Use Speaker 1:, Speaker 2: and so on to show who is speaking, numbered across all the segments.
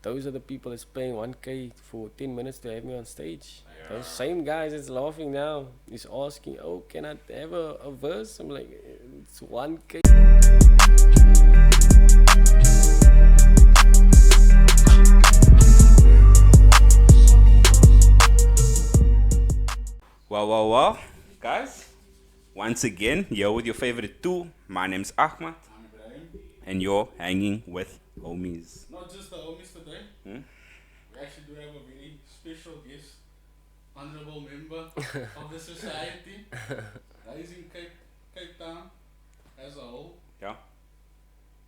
Speaker 1: those are the people that's paying 1K for 10 minutes to have me on stage. Those same guys that's laughing now is asking, oh, can I have a verse? I'm like, it's 1K.
Speaker 2: Well, guys, once again, you're with your favorite two. My name's Ahmad,
Speaker 3: I'm Ibrahim.
Speaker 2: and you're hanging with homies.
Speaker 3: Not just the homies today.
Speaker 2: Hmm?
Speaker 3: We actually do have a very special guest, honorable member of the society, rising Cape Town as a whole.
Speaker 2: Yeah.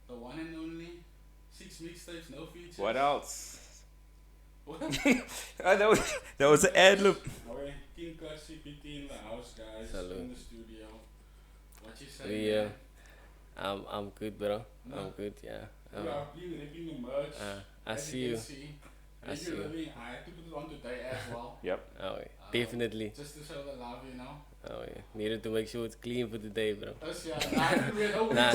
Speaker 3: The one and only 6 mixtapes, no features.
Speaker 2: What else?
Speaker 3: What?
Speaker 2: that was an ad lib.
Speaker 3: Our KLUTCH CPT in the house, guys.
Speaker 1: Salute.
Speaker 3: In the studio. What you say?
Speaker 1: Yeah,
Speaker 3: man?
Speaker 1: I'm good, bro.
Speaker 3: No.
Speaker 1: I'm good, yeah.
Speaker 3: We are repping the merch.
Speaker 1: I
Speaker 3: As
Speaker 1: see
Speaker 3: you
Speaker 1: you.
Speaker 3: can see.
Speaker 1: I see you.
Speaker 3: Regularly, I had to put it on today as well.
Speaker 2: Yep.
Speaker 1: Oh, yeah. Definitely.
Speaker 3: Just to show the love, you know.
Speaker 1: Oh, yeah. Needed to make sure it's clean for today, bro.
Speaker 3: That's yeah. I think we had over
Speaker 1: Nah,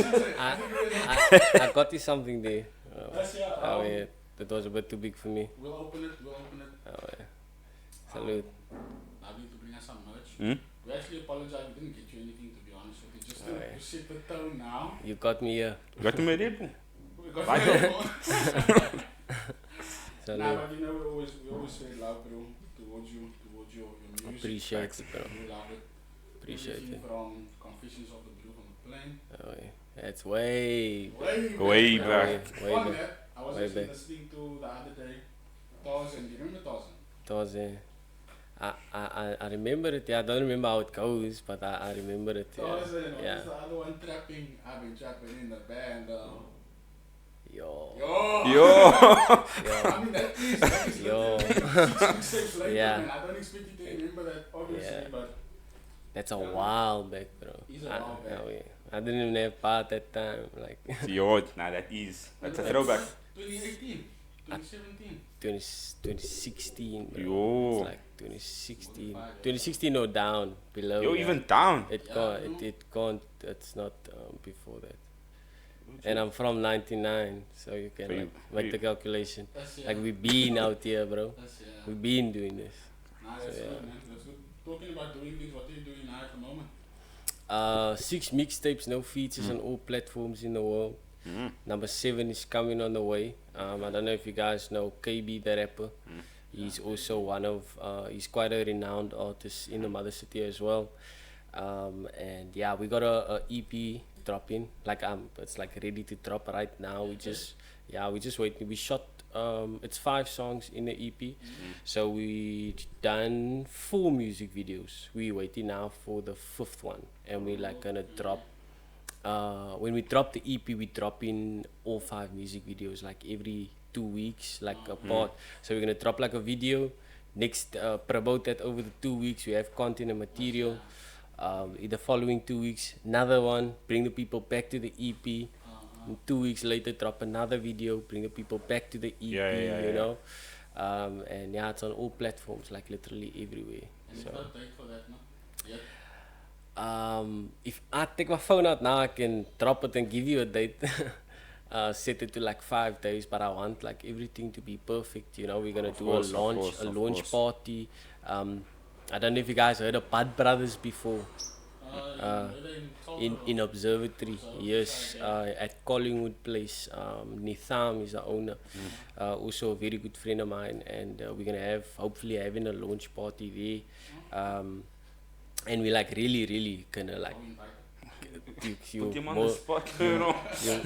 Speaker 1: I got you something there.
Speaker 3: That's yeah.
Speaker 1: Oh, yeah. That was a bit too big for me.
Speaker 3: We'll open it.
Speaker 1: Oh, yeah. Salute.
Speaker 3: Now we need to bring us some merch.
Speaker 2: Hmm?
Speaker 3: We actually apologize. We didn't get you anything, to be honest with you. Just to,
Speaker 1: Alright.
Speaker 3: to set the tone now.
Speaker 1: You got me here.
Speaker 2: Got to my Red Bull.
Speaker 3: We got
Speaker 2: Bye.
Speaker 1: Salute.
Speaker 3: Nah, but you know, we always say love, bro, towards your music.
Speaker 1: Appreciate it, bro.
Speaker 3: We love it.
Speaker 1: Appreciate
Speaker 3: Everything
Speaker 1: it.
Speaker 3: from Confessions of the Blue from the Plane.
Speaker 1: Oh, yeah. That's way.
Speaker 2: Way
Speaker 1: Oh,
Speaker 2: back.
Speaker 1: yeah. Way
Speaker 3: On
Speaker 1: back.
Speaker 3: that, I was
Speaker 1: Way
Speaker 3: actually
Speaker 1: back.
Speaker 3: listening to the other day. Tarzan, do you remember Tarzan?
Speaker 1: It was, I remember it. Yeah, I don't remember how it goes, but I remember it.
Speaker 3: Tarzan,
Speaker 1: Yeah.
Speaker 3: what is the other one trapping? I've been trapping in the band.
Speaker 1: Yo.
Speaker 2: Yo.
Speaker 3: I mean, that is
Speaker 1: Yo.
Speaker 3: literally 6 steps later,
Speaker 1: Yeah.
Speaker 3: man. I don't expect you to remember that, obviously,
Speaker 1: Yeah.
Speaker 3: but
Speaker 1: That's a while back, bro.
Speaker 3: It's a while back.
Speaker 1: Oh, yeah. I didn't even have part that time. Like
Speaker 2: Yo, nah, that's a throwback.
Speaker 3: 2018, 2017.
Speaker 1: 2016, bro.
Speaker 2: Yo.
Speaker 1: It's like 2016. 2016 or down, below.
Speaker 2: Yo,
Speaker 1: that.
Speaker 2: even down.
Speaker 1: It
Speaker 3: Yeah,
Speaker 1: can't.
Speaker 3: bro.
Speaker 1: It can't. It's not before that. And I'm from '99, so you can
Speaker 2: So
Speaker 1: like, make the calculation.
Speaker 3: That's yeah.
Speaker 1: Like we been out here, bro.
Speaker 3: That's yeah.
Speaker 1: We been doing this.
Speaker 3: Nah, that's
Speaker 1: So, yeah.
Speaker 3: good, man. That's good. Talking about doing things, what are you doing now at the moment?
Speaker 1: 6 mixtapes, no features on all platforms in the world.
Speaker 2: Mm.
Speaker 1: Number 7 is coming on the way. I don't know if you guys know KB the rapper. He's also one of, he's quite a renowned artist in the mother city as well. And yeah, we got a EP dropping. Like it's like ready to drop right now. We just waiting. We shot. It's 5 songs in the EP. So we done 4 music videos. We waiting now for the 5th one, and we like gonna drop. When we drop the EP, we drop in all 5 music videos like every 2 weeks, like apart. So we're gonna drop like a video. Next, promote that over the 2 weeks. We have content and material. In the following 2 weeks, another one. Bring the people back to the EP. And 2 weeks later, drop another video. Bring the people back to the EP. You know. And yeah, it's on all platforms, like literally everywhere.
Speaker 3: And
Speaker 1: So.
Speaker 3: you've got a date for that, no? Yep.
Speaker 1: If I take my phone out now, I can drop it and give you a date. Set it to like 5 days, but I want like everything to be perfect. You know, we're gonna
Speaker 2: Of
Speaker 1: do
Speaker 2: course,
Speaker 1: a
Speaker 2: of
Speaker 1: launch,
Speaker 2: course,
Speaker 1: a
Speaker 2: of
Speaker 1: launch
Speaker 2: course.
Speaker 1: party. I don't know if you guys heard of Bud Brothers before. In Observatory, yes, at Collingwood Place. Nitham is the owner, also a very good friend of mine, and we're gonna hopefully having a launch party there, and we like really gonna like you
Speaker 2: Put him on the
Speaker 1: more,
Speaker 2: spot, you know.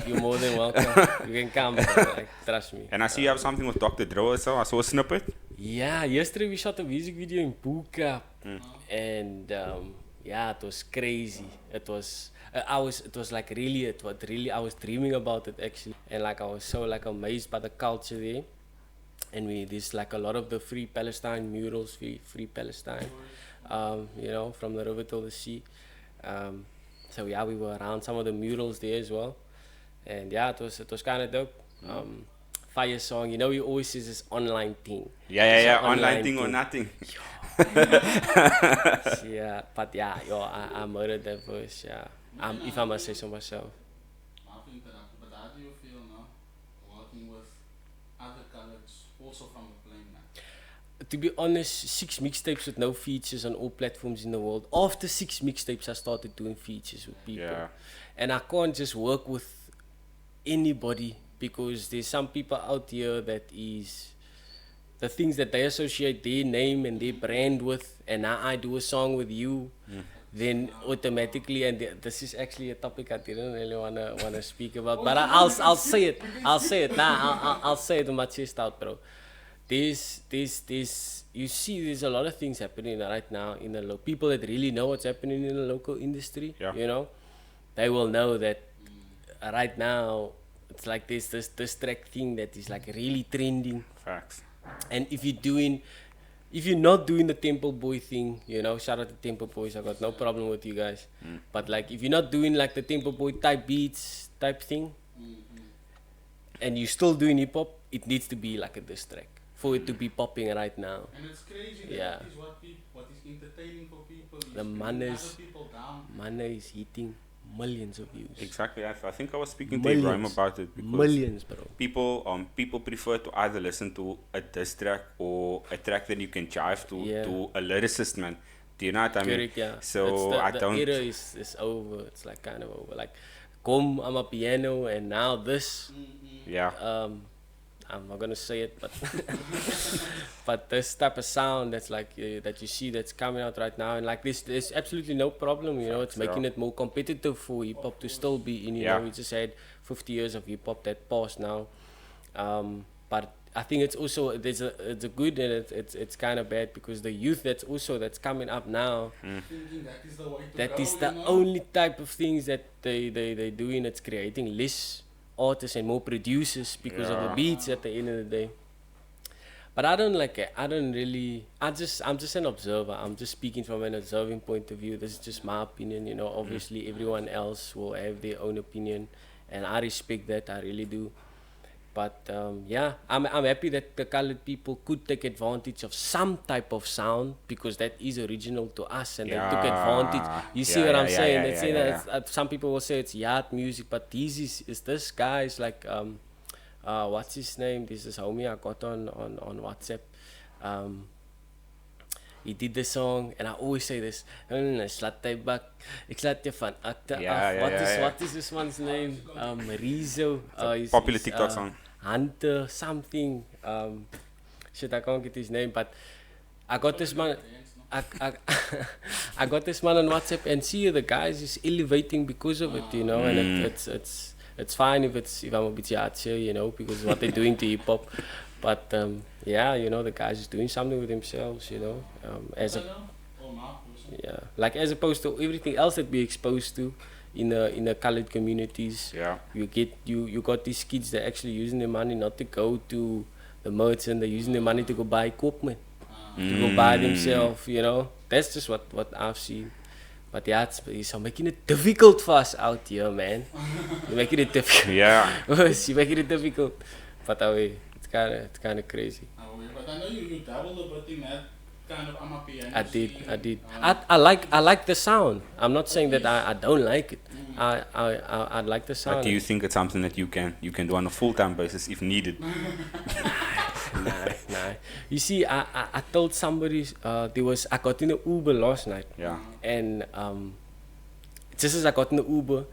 Speaker 1: you're more than welcome. You can come, bro, like trust me.
Speaker 2: And I see you have something with Dr. Dro, so I saw a snippet.
Speaker 1: Yeah, yesterday we shot a music video in Buka, and yeah, it was crazy. It was I was dreaming about it actually, and like I was so like amazed by the culture there, and there's like a lot of the Free Palestine murals, Free Palestine, you know, from the river to the sea. So yeah, we were around some of the murals there as well, and yeah, it was kind of dope. Fire song, you know, he always says this online thing.
Speaker 2: Yeah. Online thing or nothing.
Speaker 1: Yeah, but yeah, I murdered that verse. Yeah, if I must say so myself.
Speaker 3: I think that, but how do you feel now working with other colored also from the plane, man.
Speaker 1: To be honest, 6 mixtapes with no features on all platforms in the world. After 6 mixtapes, I started doing features with people.
Speaker 2: Yeah.
Speaker 1: And I can't just work with anybody because there's some people out here that is the things that they associate their name and their brand with, and now I do a song with you, then automatically, and this is actually a topic I didn't really wanna speak about, but I'll say it. I'll say it. I'll say it with my chest out, bro. There's you see there's a lot of things happening right now in the people that really know what's happening in the local industry.
Speaker 2: Yeah.
Speaker 1: You know, they will know that right now it's like this track thing that is like really trending.
Speaker 2: Facts.
Speaker 1: And if you're not doing the Temple Boy thing, you know, shout out to Temple Boys, I got no problem with you guys. But like, if you're not doing like the Temple Boy type beats type thing, and you're still doing hip hop, it needs to be like a diss track for it to be popping right now.
Speaker 3: And it's crazy
Speaker 1: Yeah.
Speaker 3: that is what is entertaining for people. Is
Speaker 1: The
Speaker 3: bringing
Speaker 1: manners-
Speaker 3: other people down.
Speaker 1: Mana is hitting millions of views.
Speaker 2: Exactly. I think I was speaking to
Speaker 1: Millions.
Speaker 2: Ibrahim about it because
Speaker 1: Millions, bro.
Speaker 2: people prefer to either listen to a diss track or a track that you can jive to
Speaker 1: Yeah.
Speaker 2: to a lyricist, man. Do you know what I mean?
Speaker 1: Correct, yeah.
Speaker 2: So I don't.
Speaker 1: The era is over. It's like kind of over. Like, come, I'm a piano, and now this.
Speaker 2: Yeah.
Speaker 1: I'm not gonna say it, but but this type of sound that's like that you see that's coming out right now, and like this, there's absolutely no problem. You know, it's making it more competitive for hip hop to still be in. You know, we just had 50 years of hip hop that passed now, but I think it's also it's a good and it's kind of bad because the youth that's coming up now.
Speaker 3: Thinking that is the way to
Speaker 1: That
Speaker 3: go,
Speaker 1: is the
Speaker 3: you know?
Speaker 1: only type of things that they doing. It's creating less artists and more producers because of the beats at the end of the day. But I don't like it. I don't really. I'm just an observer. I'm just speaking from an observing point of view. This is just my opinion. You know, obviously everyone else will have their own opinion, and I respect that. I really do. But yeah, I'm happy that the colored people could take advantage of some type of sound because that is original to us, and they took advantage. You see what I'm saying? They say that some people will say it's yard music, but this is this guy is like what's his name? This is homie I got on WhatsApp. He did the song, and I always say this. Slaat jy bak, ek slaat jy van akte af. What is this one's name? Rizzo.
Speaker 2: Popular TikTok song.
Speaker 1: Hunter something. Shit, I can't get his name, but I got this man. I got this man on WhatsApp, and see the guys is elevating because of it, you know, and it's fine if I'm a bit artsy, you know, because what they're doing to hip hop. But yeah, you know, the guys is doing something with themselves, you know, like as opposed to everything else that we're exposed to in the colored communities.
Speaker 2: Yeah.
Speaker 1: You got these kids that actually using their money not to go to the merchant, they're using their money to go buy equipment, to go buy themselves, you know. That's just what I've seen. But yeah, it's making it difficult for us out here, man. You're making it difficult.
Speaker 2: Yeah.
Speaker 1: You're making it difficult. But it's kind of crazy.
Speaker 3: But I know you dabbled a bit in that kind of amapiano.
Speaker 1: I did. I like the sound. I'm not saying that I don't like it. I like the sound.
Speaker 2: But do you think it's something that you can do on a full-time basis if needed?
Speaker 1: Nah. You see, I told somebody I got in an Uber last night.
Speaker 2: Yeah.
Speaker 1: And just as I got in the Uber,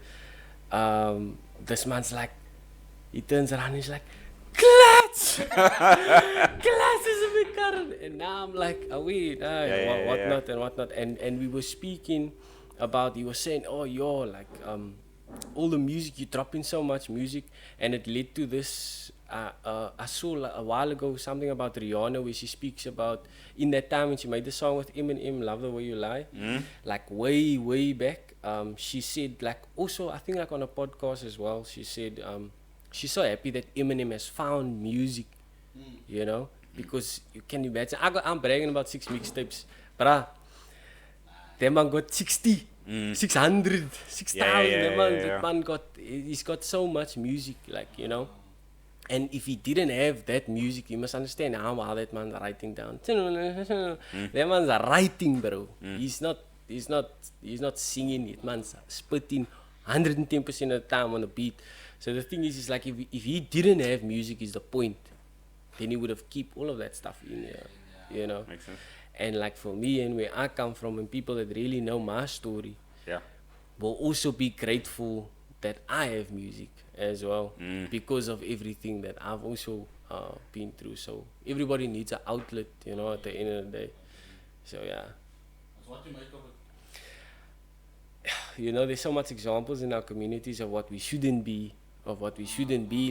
Speaker 1: this man's like, he turns around and he's like, KLUTCH! KLUTCH is a big current. And now I'm like, whatnot. And we were speaking about, he was saying, oh, like, all the music, you drop in so much music, and it led to this, I saw a while ago something about Rihanna where she speaks about, in that time when she made the song with Eminem, Love the Way You Lie, like way back, she said, like, also, I think like on a podcast as well, she said, she's so happy that Eminem has found music, you know, because you can imagine. I'm bragging about 6 mixtapes, bruh. That man got 60, 600, 6,000. That man he's got so much music, like, you know. And if he didn't have that music, you must understand how that man's writing down. That man's writing, bro. He's not singing. That man's spitting 110% of the time on the beat. So the thing is like if he didn't have music is the point. then he would have keep all of that stuff in here, you know.
Speaker 2: Makes sense.
Speaker 1: And like for me and where I come from, and people that really know my story
Speaker 2: Yeah.
Speaker 1: will also be grateful that I have music as well because of everything that I've also been through. So everybody needs an outlet, you know, at the end of the day. So yeah.
Speaker 3: That's what you make of it.
Speaker 1: You know, there's so much examples in our communities of what we shouldn't be,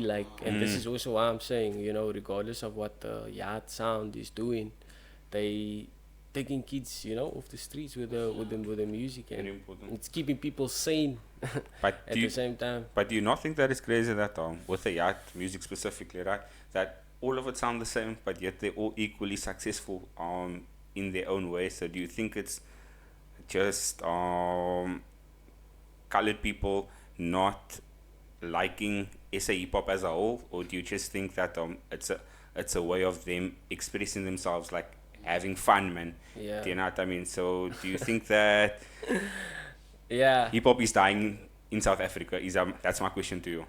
Speaker 1: like, and this is also why I'm saying, you know, regardless of what the yard sound is doing, they taking kids, you know, off the streets with the music, and
Speaker 2: Very important.
Speaker 1: it's keeping people sane
Speaker 2: But
Speaker 1: at
Speaker 2: do you,
Speaker 1: the same time.
Speaker 2: but do you not think that it's crazy that with the yacht music specifically, right? That all of it sound the same, but yet they're all equally successful in their own way. So do you think it's just colored people not liking SA hip hop as a whole, or do you just think that it's a way of them expressing themselves, like having fun, man?
Speaker 1: Yeah.
Speaker 2: Do you know what I mean? So do you think that
Speaker 1: Yeah.
Speaker 2: hip hop is dying in South Africa? That's my question to you.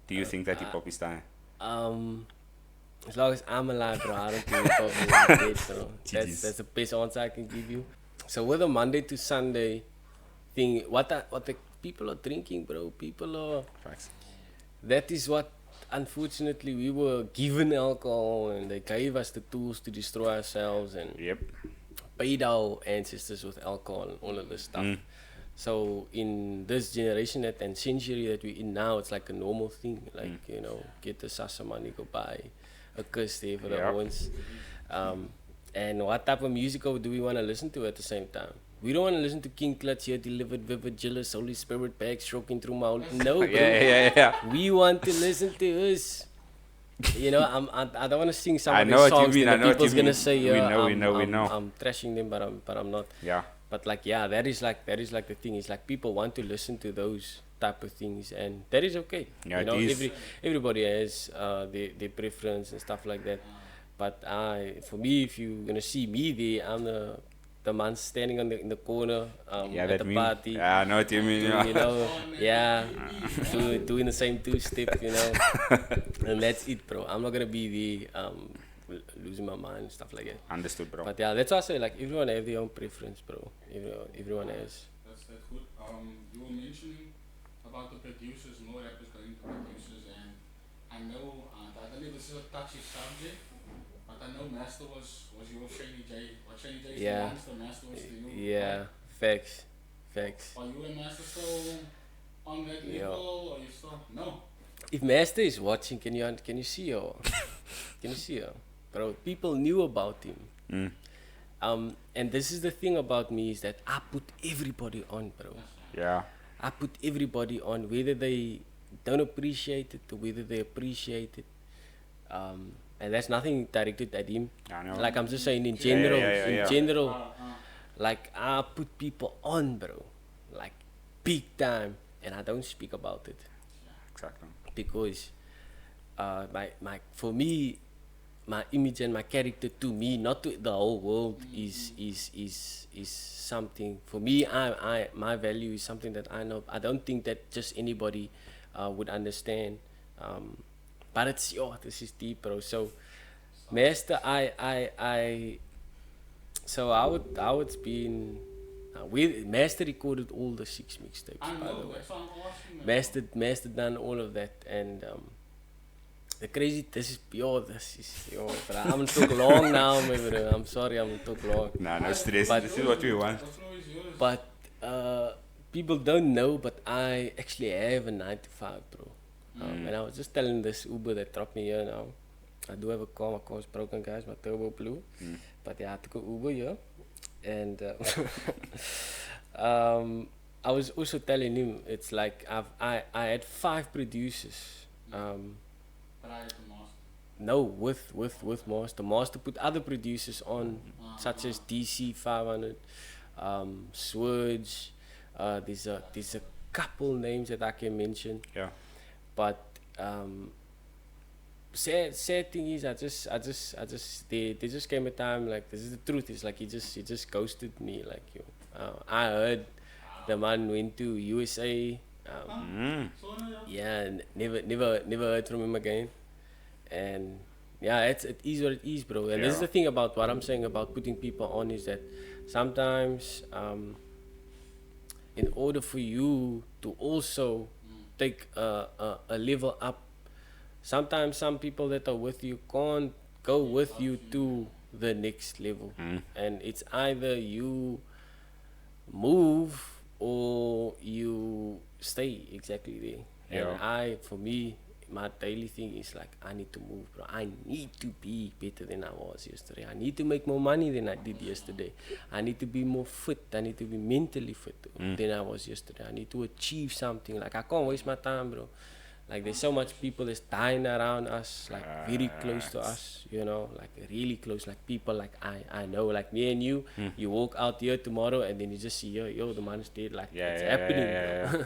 Speaker 2: Do you think that hip hop is dying?
Speaker 1: As long as I'm alive, bro, I don't think hip-hop is dead, bro.
Speaker 2: GGs.
Speaker 1: That's the best answer I can give you. So with the Monday to Sunday thing, what the people are drinking, bro, people are...
Speaker 2: Facts.
Speaker 1: That is what, unfortunately, we were given alcohol, and they gave us the tools to destroy ourselves, and
Speaker 2: Yep.
Speaker 1: paid our ancestors with alcohol and all of this stuff. So in this generation and century that we're in now, it's like a normal thing. Like, you know, get the sasa money, go buy a kiss there for the
Speaker 2: Yep.
Speaker 1: ones. And what type of music do we want to listen to at the same time? We don't want to listen to KLUTCH here, delivered, vivid, jealous, Holy Spirit back, stroking through my whole... No, bro.
Speaker 2: Yeah.
Speaker 1: We want to listen to us. You know, I don't want to sing some
Speaker 2: I
Speaker 1: of
Speaker 2: know
Speaker 1: these
Speaker 2: what you
Speaker 1: songs
Speaker 2: mean,
Speaker 1: that
Speaker 2: I know what
Speaker 1: people's
Speaker 2: you
Speaker 1: gonna
Speaker 2: mean.
Speaker 1: say,
Speaker 2: We
Speaker 1: yeah,
Speaker 2: know, we know.
Speaker 1: I'm trashing them, but I'm not.
Speaker 2: Yeah.
Speaker 1: But like, yeah, that is like the thing. It's like people want to listen to those type of things, and that is okay.
Speaker 2: Yeah,
Speaker 1: you know,
Speaker 2: it is.
Speaker 1: everybody has their preference and stuff like that. But for me, if you're gonna see me there, I'm the man standing in the corner
Speaker 2: Yeah,
Speaker 1: at
Speaker 2: that
Speaker 1: the
Speaker 2: meme.
Speaker 1: party.
Speaker 2: Yeah, I know what you mean. Yeah.
Speaker 1: You know, yeah, doing the same two-step, you know, and that's it, bro. I'm not gonna be there losing my mind and stuff like that.
Speaker 2: Understood, bro.
Speaker 1: But yeah, that's why I say, like, everyone have their own preference, bro. Everyone has.
Speaker 3: That's good. You were mentioning about the producers, more rappers going to producers, and I know, I don't know if this is a touchy subject, but I know Master was your Shady J. What Shady J is
Speaker 1: Yeah.
Speaker 3: the monster, Master was the you.
Speaker 1: Yeah, facts.
Speaker 3: Are you and Master still on that
Speaker 1: Yeah.
Speaker 3: level, or you still? No.
Speaker 1: If Master is watching, can you see her? Can you see her? Bro, people knew about him. And this is the thing about me, is that I put everybody on, bro.
Speaker 2: Yeah.
Speaker 1: I put everybody on, whether they don't appreciate it or whether they appreciate it. And that's nothing directed at him.
Speaker 2: I know.
Speaker 1: Like, I'm just saying in general,
Speaker 2: yeah.
Speaker 1: in general, like, I put people on, bro. Like, big time. And I don't speak about it.
Speaker 2: Exactly.
Speaker 1: Because for me, my image and my character to me, not to the whole world, is something. For me, my value is something that I know. I don't think that just anybody would understand. But it's this is deep, bro. So, Master, so I would be in. Master recorded all the 6 mixtapes,
Speaker 3: I
Speaker 1: by the
Speaker 3: know,
Speaker 1: way.
Speaker 3: that's what I'm asking.
Speaker 1: Master done all of that, and the crazy, this is, but I'm gonna talk long now, my bro. I'm sorry, I'm gonna talk long.
Speaker 2: Nah, no stress.
Speaker 1: But-
Speaker 2: This is what we want.
Speaker 3: The floor is yours.
Speaker 1: But people don't know, but I actually have a 9 to 5, bro. And I was just telling this Uber that dropped me here now. I do have a car, my car is broken, guys, my turbo blew. But yeah, I took an Uber here. And I was also telling him, it's like I had 5 producers.
Speaker 3: Prior to Master.
Speaker 1: No, with Master. Master put other producers on, such as DC 500, Swurge. There's a couple names that I can mention.
Speaker 2: Yeah.
Speaker 1: But sad thing is, there just came a time, like, this is the truth, it's like he just ghosted me, like, I heard the man went to USA, yeah, and never heard from him again, and yeah, it is what it is, bro. And this is the thing about what I'm saying about putting people on is that sometimes, in order for you to also take a level up, sometimes some people that are with you can't go with you to the next level. And it's either you move or you stay exactly there. And for me, my daily thing is like, I need to move, bro. I need to be better than I was yesterday. I need to make more money than I did yesterday. I need to be more fit. I need to be mentally fit than I was yesterday. I need to achieve something. Like, I can't waste my time, bro. Like, there's so much people that's dying around us, like very close to us, you know, like really close, like people like I know, like me and you, you walk out here tomorrow and then you just see, yo, the man is dead, like it's happening, bro.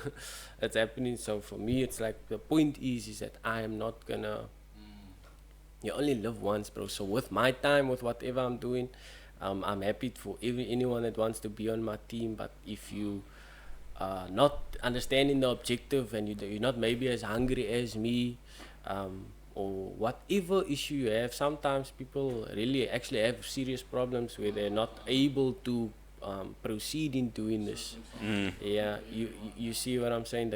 Speaker 1: It's happening. So for me, it's like the point is that I am not gonna, you only live once, bro. So with my time, with whatever I'm doing, I'm happy for anyone that wants to be on my team, but if you not understanding the objective and you're not maybe as hungry as me, or whatever issue you have, sometimes people really actually have serious problems where they're not able to proceed in doing this. Yeah, you see what I'm saying?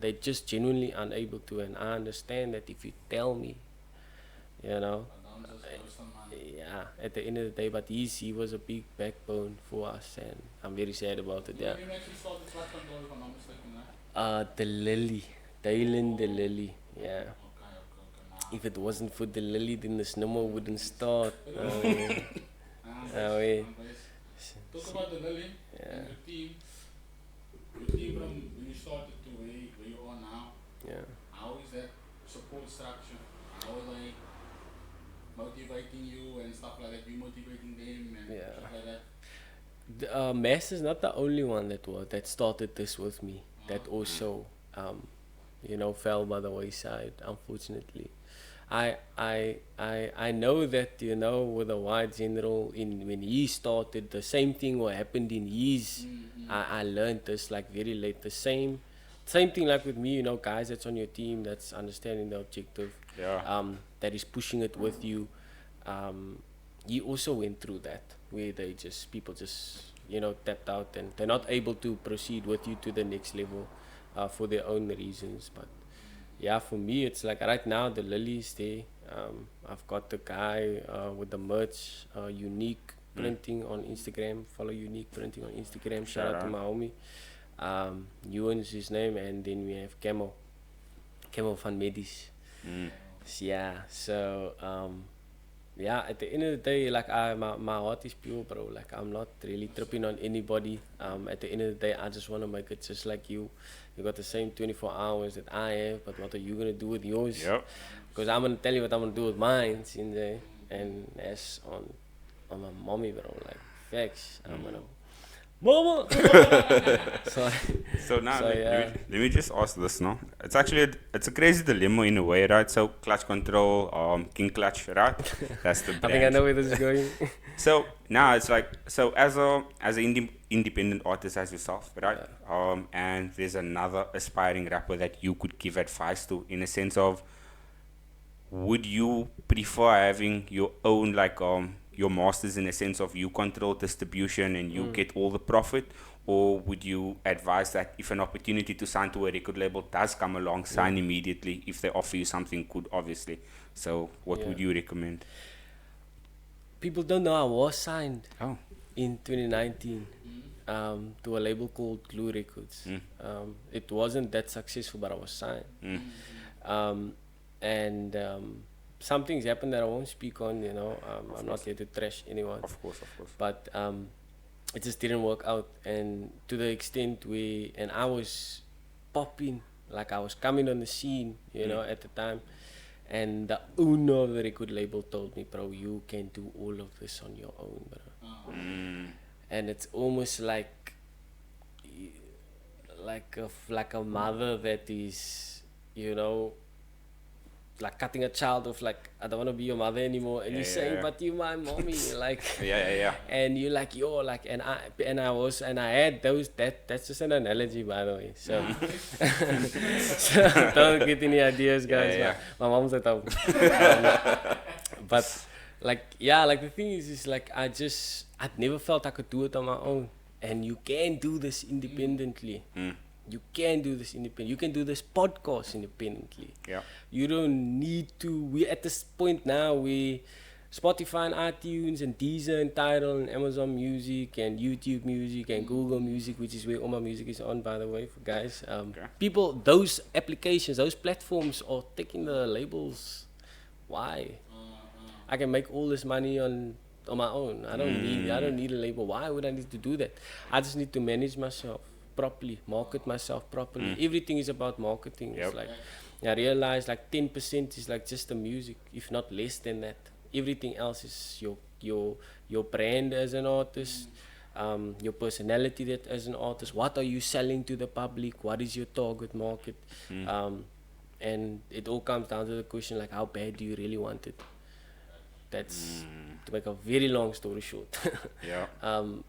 Speaker 1: They're just genuinely unable to, and I understand that if you tell me, you know, yeah, at the end of the day, but he was a big backbone for us, and I'm very sad about it. Yeah.
Speaker 3: You actually started flight control, if I'm not mistaken, right?
Speaker 1: The Lily, Dylan the Lily. Yeah.
Speaker 3: Okay.
Speaker 1: If it wasn't for the Lily, then the snowball wouldn't start.
Speaker 3: Talk about the Lily and your team. Your team from when you started to where you are now.
Speaker 1: Yeah.
Speaker 3: How is that support structure? How are they motivating you and stuff like that? You motivating them and stuff like that?
Speaker 1: Mass is not the only one that started this with me. That also, fell by the wayside. Unfortunately, I know that, you know, with the white general, when he started, the same thing what happened in his. I learned this like very late. The same thing like with me, you know, guys that's on your team, that's understanding the objective. That is pushing it with you. He also went through that where people just, you know, tapped out and they're not able to proceed with you to the next level for their own reasons. But yeah, for me, it's like right now the Lily is there. I've got the guy with the merch, Unique Printing on Instagram. Follow Unique Printing on Instagram. Shout out to my homie. Ewan is his name, and then we have Camo van Medis. Yeah, so at the end of the day, like my heart is pure, bro. Like I'm not really tripping on anybody. At the end of the day, I just want to make it just like you. You got the same 24 hours that I have, but what are you gonna do with yours? Because I'm gonna tell you what I'm gonna do with mine, and that's on my mommy, bro. Like facts. I'm gonna Mama.
Speaker 2: So now let me just ask this now. It's actually it's a crazy dilemma in a way, right? So Clutch Control, King Clutch, right? That's the brand.
Speaker 1: I think I know where this is going.
Speaker 2: So now it's like, so as an independent artist as yourself, right? And there's another aspiring rapper that you could give advice to, in a sense of, would you prefer having your own like your masters, in a sense of you control distribution and you get all the profit, or would you advise that if an opportunity to sign to a record label does come along, sign immediately if they offer you something good, obviously? So what would you recommend?
Speaker 1: People don't know I was signed in 2019 to a label called Glue Records. It wasn't that successful, but I was signed. And some things happened that I won't speak on, you know. I'm not here to trash anyone.
Speaker 2: Of course.
Speaker 1: But it just didn't work out, and to the extent where, and I was popping, like I was coming on the scene, you know, at the time. And the owner of the record label told me, bro, you can do all of this on your own, bro. And it's almost like a mother that is, you know, like cutting a child off, like, I don't want to be your mother anymore, and you're saying, but you my mommy, like, and you're like, yo, like, and I had those, that's just an analogy, by the way, so, so don't get any ideas, guys. My mom's at home. But like the thing is like I'd never felt I could do it on my own. And you can do this independently. You can do this independently. You can do this podcast independently.
Speaker 2: Yeah.
Speaker 1: You don't need to. We're at this point now where Spotify and iTunes and Deezer and Tidal and Amazon Music and YouTube Music and Google Music, which is where all my music is on, by the way, for guys. People, those applications, those platforms are taking the labels. Why? I can make all this money on my own. I don't need a label. Why would I need to do that? I just need to manage myself properly, market myself properly. Everything is about marketing. It's like I realize like 10% is like just the music, if not less than that. Everything else is your brand as an artist, your personality that as an artist. What are you selling to the public? What is your target market? And it all comes down to the question like, how bad do you really want it? That's to make a very long story short.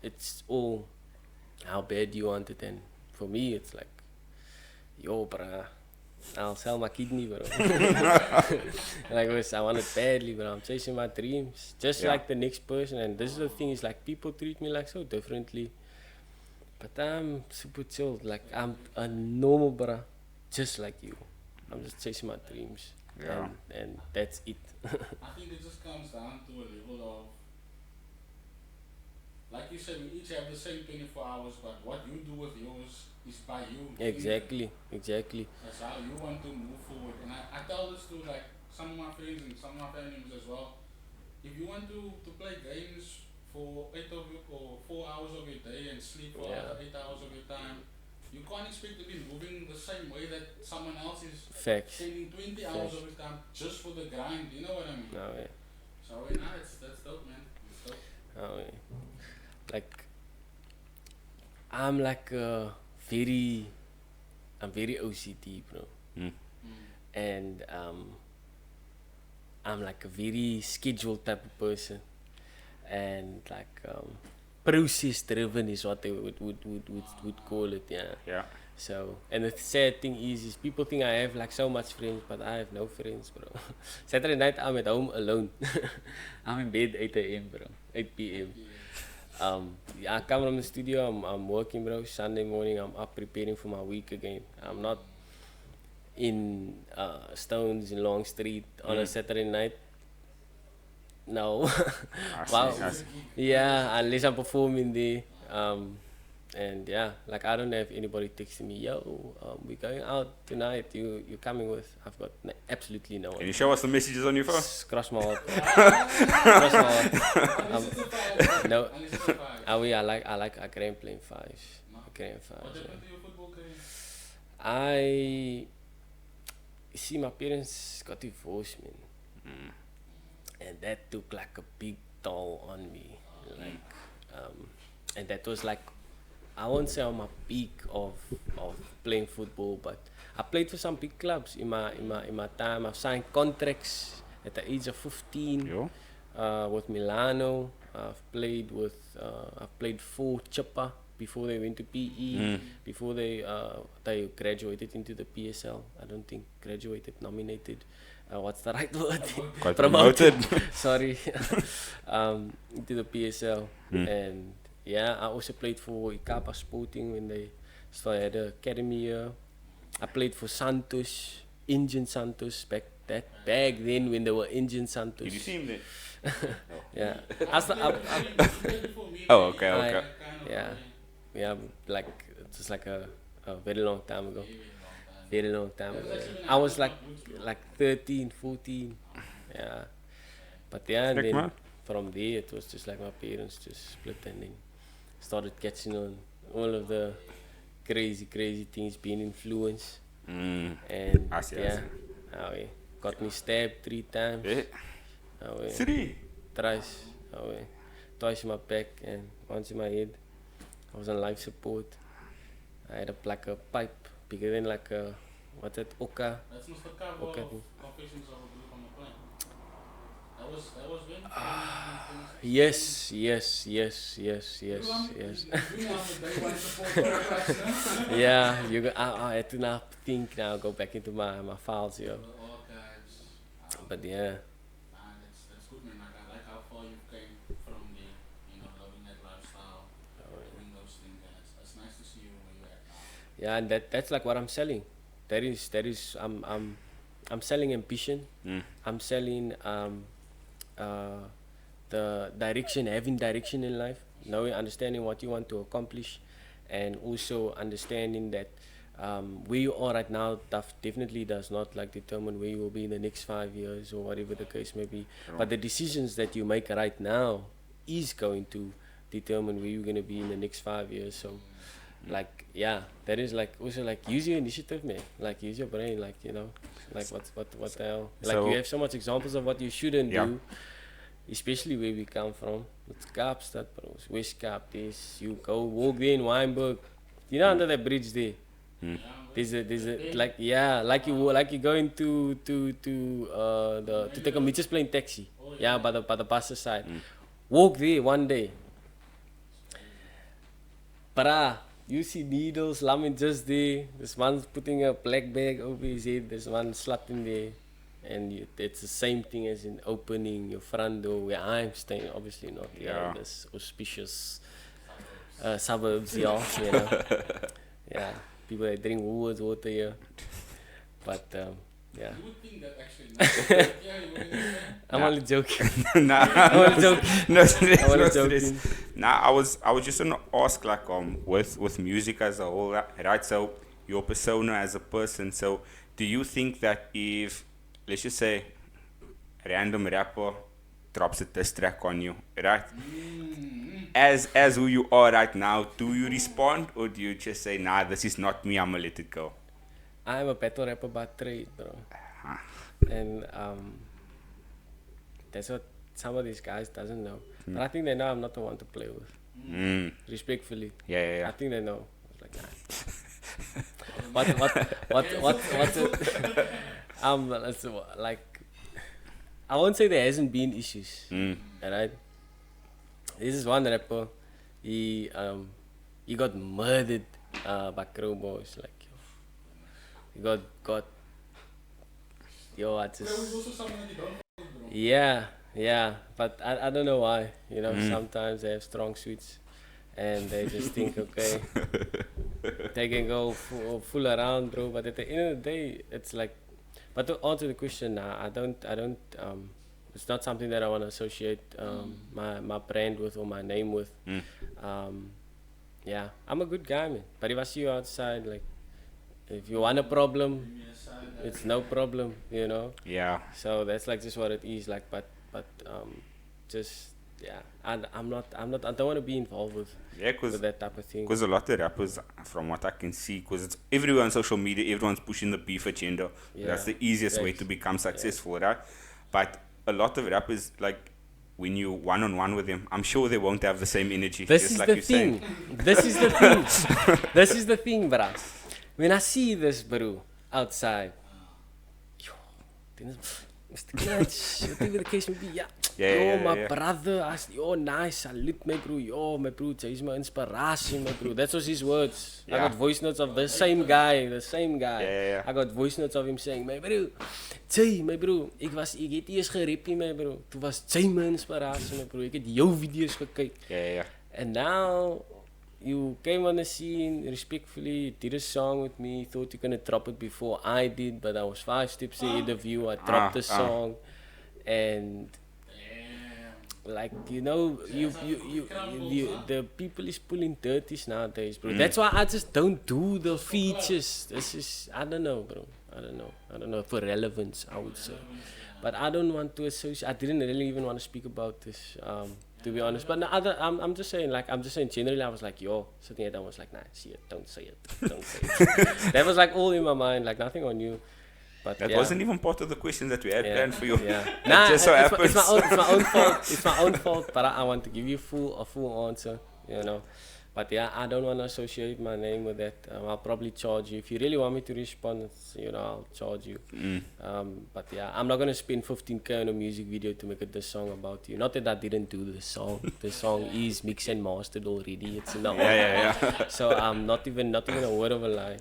Speaker 1: It's all how bad do you want it, and for me it's like, yo bruh, I'll sell my kidney, bro. Like I want it badly, but I'm chasing my dreams just like the next person. And this is the thing, is like people treat me like so differently, but I'm super chilled. Like I'm a normal bruh, just like you. I'm just chasing my dreams, and that's it.
Speaker 3: I think it just comes down to a level of, like you said, we each have the same 24 hours, but what you do with yours is by you.
Speaker 1: Exactly.
Speaker 3: That's how you want to move forward. And I tell this to like some of my friends and some of my family members as well. If you want to play games for 4 hours of your day and sleep for 8 hours of your time, you can't expect to be moving the same way that someone else is.
Speaker 1: Facts.
Speaker 3: Spending 20 hours of your time just for the grind. You know what I mean?
Speaker 1: Oh yeah.
Speaker 3: So that's dope, man. That's dope.
Speaker 1: Oh yeah. Like I'm very OCD, bro. And I'm like a very scheduled type of person, and like process driven is what they would call it.
Speaker 2: Yeah.
Speaker 1: So, and the sad thing is people think I have like so much friends, but I have no friends, bro. Saturday night I'm at home alone. I'm in bed 8 a.m, bro. 8 p.m. I come from the studio, I'm working, bro. Sunday morning I'm up preparing for my week again. I'm not in Stones in Long Street on a Saturday night. No.
Speaker 2: I see.
Speaker 1: Yeah, unless I'm performing there. And yeah, like I don't have anybody texting me, yo, we're going out tonight, you coming with? I've got absolutely no one.
Speaker 2: Can you show us the messages on your phone?
Speaker 1: Cross my heart. Cross my heart. No. I like grand playing fives. Grand fives.
Speaker 3: What happened to your football career?
Speaker 1: I see my parents got divorced, man. And that took like a big toll on me. Like and that was like, I won't say on my peak of playing football, but I played for some big clubs in my time. I've signed contracts at the age of 15 with Milano. I've played for Chippa before they went to PE, before they graduated into the PSL. I don't think graduated, nominated. What's the right word?
Speaker 2: Got promoted.
Speaker 1: Sorry. Into the PSL. And yeah, I also played for Ikapa Sporting when they started the academy year. I played for Santos, Indian Santos, back then when they were Indian Santos.
Speaker 2: Did you see him there?
Speaker 1: Yeah.
Speaker 2: Okay.
Speaker 1: Yeah, like it was like a very long time ago. Very long time ago. I was like 13, 14. Yeah. But yeah, and then from there it was just like my parents just split and then started catching on all of the crazy things, being influenced. And
Speaker 2: I see.
Speaker 1: got me stabbed 3 times.
Speaker 2: Yeah.
Speaker 1: 3? Thrice. Twice in my back and once in my head. I was on life support. I had like a pipe bigger than like a, what's that, Oka?
Speaker 3: That's not the cover of Confessions of a Blue on the Plane. That was when?
Speaker 1: Yes. Yeah, you go, I had to now think now, go back into my files here. But yeah.
Speaker 3: That's
Speaker 1: Yeah, and that's like what I'm selling. That is I'm selling ambition. I'm selling uh, the direction, having direction in life, knowing, understanding what you want to accomplish, and also understanding that where you are right now definitely does not like determine where you will be in the next 5 years or whatever the case may be. But the decisions that you make right now is going to determine where you're going to be in the next 5 years. So like yeah, that is like also like use your initiative, man. Like use your brain, like you know, like what the hell. Like
Speaker 2: So-
Speaker 1: you have so much examples of what you shouldn't
Speaker 2: Yeah.
Speaker 1: do, especially where we come from. It's Kaapstad, bro. It's West Kaap. This you go walk there in Wynberg. You know under that bridge there. There's a like yeah, like you going to the to take a meter's plane taxi. Yeah, by the bus side. Walk there one day. Para, you see needles, lemon just there. This one's putting a black bag over his head. There's one slut in there. And it's the same thing as in opening your front door where I'm staying. Obviously not
Speaker 2: Yeah.
Speaker 1: in this auspicious suburbs, yeah, you know. Yeah, people that drink Woolworths water here. But yeah,
Speaker 3: You would think that actually. Yeah, you wouldn't think.
Speaker 1: I'm only joking.
Speaker 2: Nah,
Speaker 1: I'm only joking.
Speaker 2: no stress,
Speaker 1: I'm only
Speaker 2: no stress.
Speaker 1: joking.
Speaker 2: Nah, I was just gonna ask like with music as a whole, right? So your persona as a person. So do you think that if, let's just say, a random rapper drops a diss track on you, right? As who you are right now, do you respond or do you just say, nah, this is not me, I'ma let it go?
Speaker 1: I'm a battle rapper by trade, bro. And that's what some of these guys doesn't know. But I think they know I'm not the one to play with. Respectfully.
Speaker 2: Yeah.
Speaker 1: I think they know. I was like, nah. What's it? It's like, I won't say there hasn't been issues. Alright? This is one rapper. He got murdered by Crow Boys. Like, he got yo, I
Speaker 3: There was
Speaker 1: just
Speaker 3: also someone that you don't follow, bro.
Speaker 1: yeah, but I don't know why. You know, sometimes they have strong suits, and they just think, okay, they can go full around, bro. But at the end of the day, it's like, but to answer the question, nah, I don't. It's not something that I want to associate my brand with or my name with. Yeah, I'm a good guy, man. But if I see you outside, like, if you want a problem, it's no problem, you know.
Speaker 2: Yeah.
Speaker 1: So that's like just what it is, like. But just yeah, I'm not. I don't want to be involved with
Speaker 2: Yeah, because
Speaker 1: that type of thing.
Speaker 2: a lot of rappers, from what I can see, because it's everywhere on social media, everyone's pushing the beef agenda.
Speaker 1: Yeah.
Speaker 2: That's the easiest way
Speaker 1: Thanks.
Speaker 2: to become successful, right? But a lot of rappers, like, when you one-on-one with them, I'm sure they won't have the same energy.
Speaker 1: This
Speaker 2: just
Speaker 1: is
Speaker 2: like
Speaker 1: the
Speaker 2: you're
Speaker 1: thing.
Speaker 2: saying.
Speaker 1: This is the thing. This is the thing, bro. When I see this, bro, outside, yo, Mr. KLUTCH, whatever the case may be, yeah.
Speaker 2: Yeah,
Speaker 1: My brother, yo, nice, salute my bro, yo, my bro, he's my inspiration, my bro. That's was his words. I
Speaker 2: Yeah.
Speaker 1: got voice notes of the same guy.
Speaker 2: Yeah.
Speaker 1: I got voice notes of him saying, my bro, Jay, my bro, ek het eers gerap nie, my bro. Toe was Jay my inspirasie, my bro. Ek het jou video's gekyk.
Speaker 2: Yeah.
Speaker 1: And now you came on the scene respectfully, did a song with me, thought you were gonna drop it before I did, but I was 5 steps ahead of you. I dropped the song, and like you know, you the people is pulling dirties nowadays, bro. That's why I just don't do the features. This is I don't know, bro. I don't know for relevance, I would say, but I don't want to associate. I didn't really even want to speak about this. To be honest, but no, I'm just saying, like, generally, I was like, yo, sitting there, I was like, nah, see it, don't say it. That was like all in my mind, like nothing on you, but
Speaker 2: That
Speaker 1: yeah.
Speaker 2: wasn't even part of the question that we had planned for you.
Speaker 1: Yeah. Nah,
Speaker 2: just so
Speaker 1: it's
Speaker 2: happens.
Speaker 1: my own fault. It's my own fault, but I want to give you a full answer, you know. But yeah, I don't want to associate my name with that. I'll probably charge you. If you really want me to respond, you know, I'll charge you. But yeah, I'm not going to spend 15K on a music video to make this song about you. Not that I didn't do the song. The song is mixed and mastered already. It's in the
Speaker 2: Yeah.
Speaker 1: So I'm not even a word of a lie.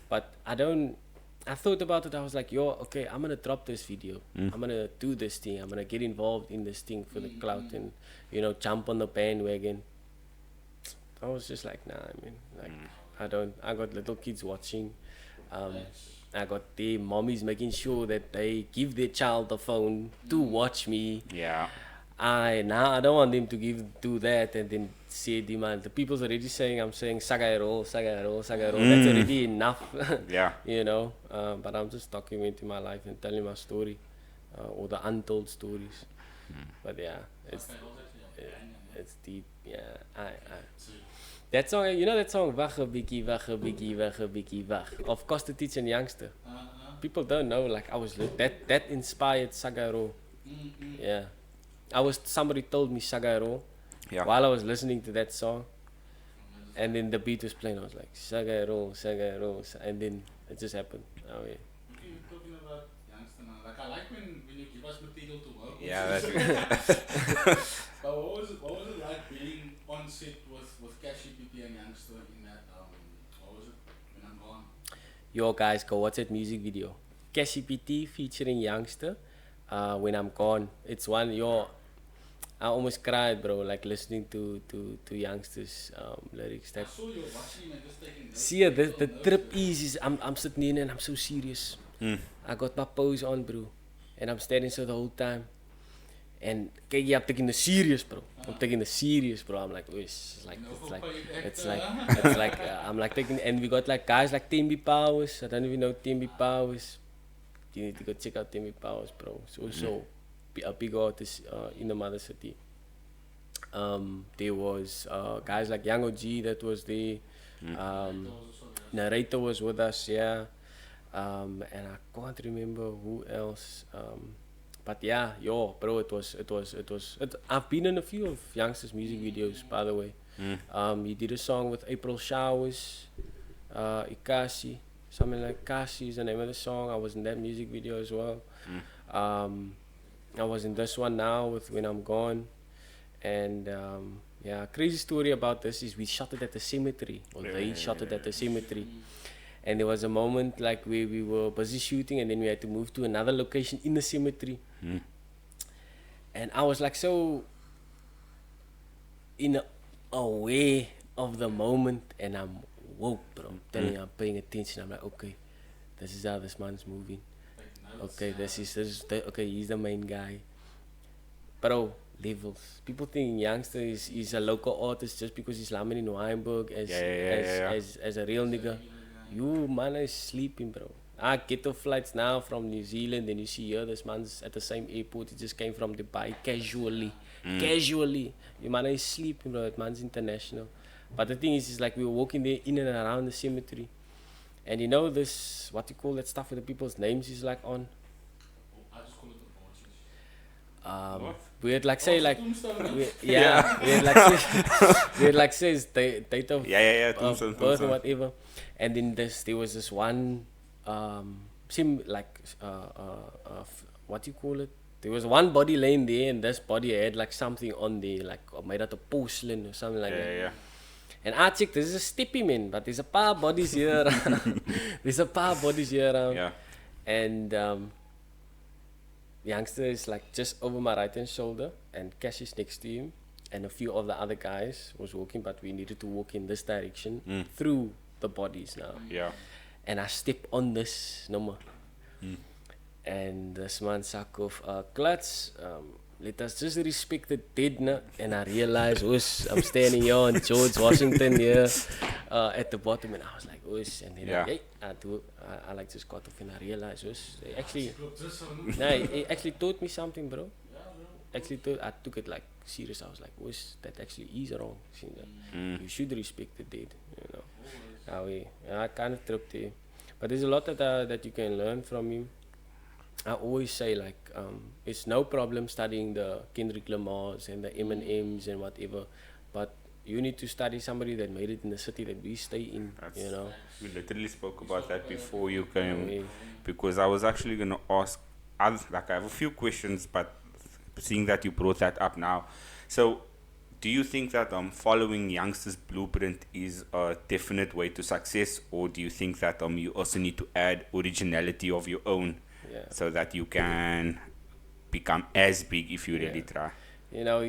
Speaker 1: But I thought about it. I was like, yo, okay, I'm going to drop this video. I'm going to do this thing. I'm going to get involved in this thing for the clout and, you know, jump on the bandwagon. I was just like, nah, I mean, like, I don't. I got little kids watching.
Speaker 3: Thanks.
Speaker 1: I got their mommies making sure that they give their child a phone to watch me.
Speaker 2: Yeah.
Speaker 1: I don't want them to do that and then say demand. The people's already saying I'm saying Sagairo. That's already enough.
Speaker 2: Yeah.
Speaker 1: You know. But I'm just documenting my life and telling my story, or the untold stories. But yeah, it's
Speaker 3: Okay, those actually are banging, man.
Speaker 1: it's deep. Yeah, I.
Speaker 3: See.
Speaker 1: That song, you know that song, Wag 'n Bietjie, Wag 'n Bietjie, Wag 'n Bietjie, Wag, of CPT and Youngster. People don't know, like I was that inspired Sagairo. Yeah. Somebody told me Sagairo
Speaker 2: Yeah.
Speaker 1: while I was listening to that song, and then the beat was playing. I was like Sagairo, and then it just happened. Oh yeah.
Speaker 3: Okay, we're talking about Youngster now. Like I like when you give us material to work with.
Speaker 2: Yeah, that's
Speaker 3: But what was it like being on set with CPT and Youngster in that what was it when I'm gone?
Speaker 1: Yo guys, go watch that music video. CPT featuring Youngster. When I'm gone, it's one. I almost cried, bro. Like listening to Youngster's lyrics.
Speaker 3: I
Speaker 1: That
Speaker 3: saw you watching and just taking notes.
Speaker 1: see, the trip is I'm sitting in and I'm so serious. I got my pose on, bro, and I'm standing so the whole time. And yeah, I'm taking the serious, bro. I'm taking the serious, bro. I'm like, it's like I'm like taking, and we got like guys like Timby Powers. I don't even know Timby Powers. You need to go check out Timby Powers, bro. It's also a big artist in the mother city. There was guys like Young OG that was there. Narrator was with us, yeah. And I can't remember who else. But yeah, bro, it was. I've been in a few of Youngster's music videos, by the way. He did a song with April Showers, Ikasi, something like Kasi is the name of the song. I was in that music video as well. I was in this one now with When I'm Gone. And yeah, crazy story about this is we shot it at the cemetery, or they shot it at the cemetery. And there was a moment like where we were busy shooting and then we had to move to another location in the cemetery. And I was like so aware of the moment, and I'm woke, bro. I'm telling you, I'm paying attention. I'm like, okay, this is how this man's moving. Okay, okay, he's the main guy. Bro, levels. People think Youngster is a local artist just because he's lamming in Weinberg as a real nigga. You man is sleeping, bro. I get off flights now from New Zealand, and you see here this man's at the same airport. He just came from Dubai casually. You man is sleeping, bro. That man's international. But the thing is like we were walking there in and around the cemetery, and you know this, what you call that stuff with the people's names is like on.
Speaker 3: I just call it the porches.
Speaker 1: We had like say like
Speaker 3: Tombstone,
Speaker 1: we had like says date of
Speaker 2: Tombstone,
Speaker 1: birth or whatever, and then there was this one what you call it, there was one body laying there, and this body had like something on there like made out of porcelain or something like that. And I checked, this is a steppy man, but there's a paar bodies here around.
Speaker 2: Yeah.
Speaker 1: And Youngster is like just over my right hand shoulder, and Cash is next to him, and a few of the other guys was walking, but we needed to walk in this direction through the bodies now.
Speaker 2: Yeah.
Speaker 1: And I step on this number, and this man suck off KLUTCH. Let us just respect the dead, na? And I realized, I'm standing here on George Washington here at the bottom, and I was like, and then I like just got off, and I realized, they actually, it actually taught me something, bro. Actually, I took it like serious. I was like, that actually is wrong. You should respect the dead, you know. I kind of tripped there, but there's a lot that you can learn from him. I always say like it's no problem studying the Kendrick Lamars and the Eminems and whatever, but you need to study somebody that made it in the city that we stay in. You know,
Speaker 2: we literally spoke about that before you came, because I was actually gonna ask. I have a few questions, but seeing that you brought that up now, so do you think that following Youngster's blueprint is a definite way to success, or do you think that you also need to add originality of your own? Yeah. So that you can become as big if you really try.
Speaker 1: You know,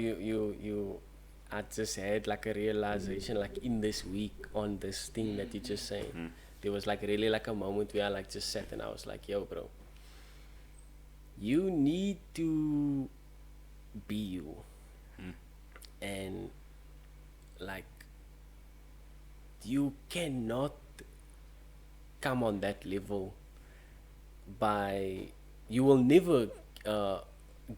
Speaker 1: I just had like a realization like in this week on this thing that you just saying. There was like really like a moment where I like just sat and I was like, yo, bro, you need to be you. And like you cannot come on that level by, you will never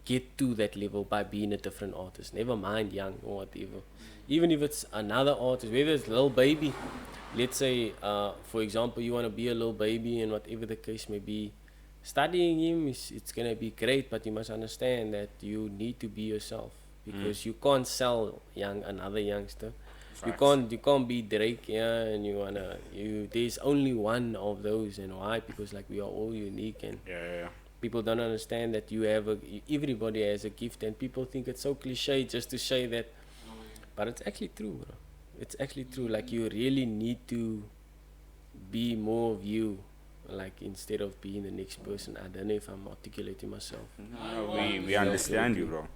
Speaker 1: get to that level by being a different artist, never mind young or whatever. Even if it's another artist, whether it's Lil Baby, let's say for example you want to be a Lil Baby and whatever the case may be, studying him it's gonna be great, but you must understand that you need to be yourself, because you can't sell another youngster.
Speaker 2: Facts.
Speaker 1: You can't be Drake, yeah, and there's only one of those. And why? Because like we are all unique, and
Speaker 2: Yeah.
Speaker 1: people don't understand that everybody has a gift, and people think it's so cliche just to say that, but it's actually true, bro. It's actually true. Like you really need to be more of you, like instead of being the next person. I don't know if I'm articulating myself.
Speaker 2: No, we understand you, bro.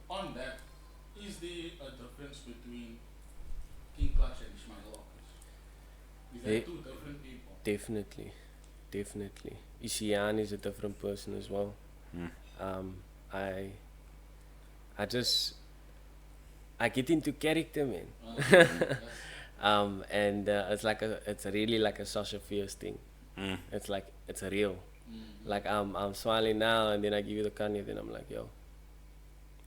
Speaker 3: On that, is there a difference between King Clutch and Ishmael Lopez? Is
Speaker 1: They-
Speaker 3: that two different people?
Speaker 1: Definitely. Isian is a different person as well. I get into character, man. And it's really like a Sasha Fierce thing. It's like it's real. Like I'm smiling now, and then I give you the Kanye, then I'm like, yo.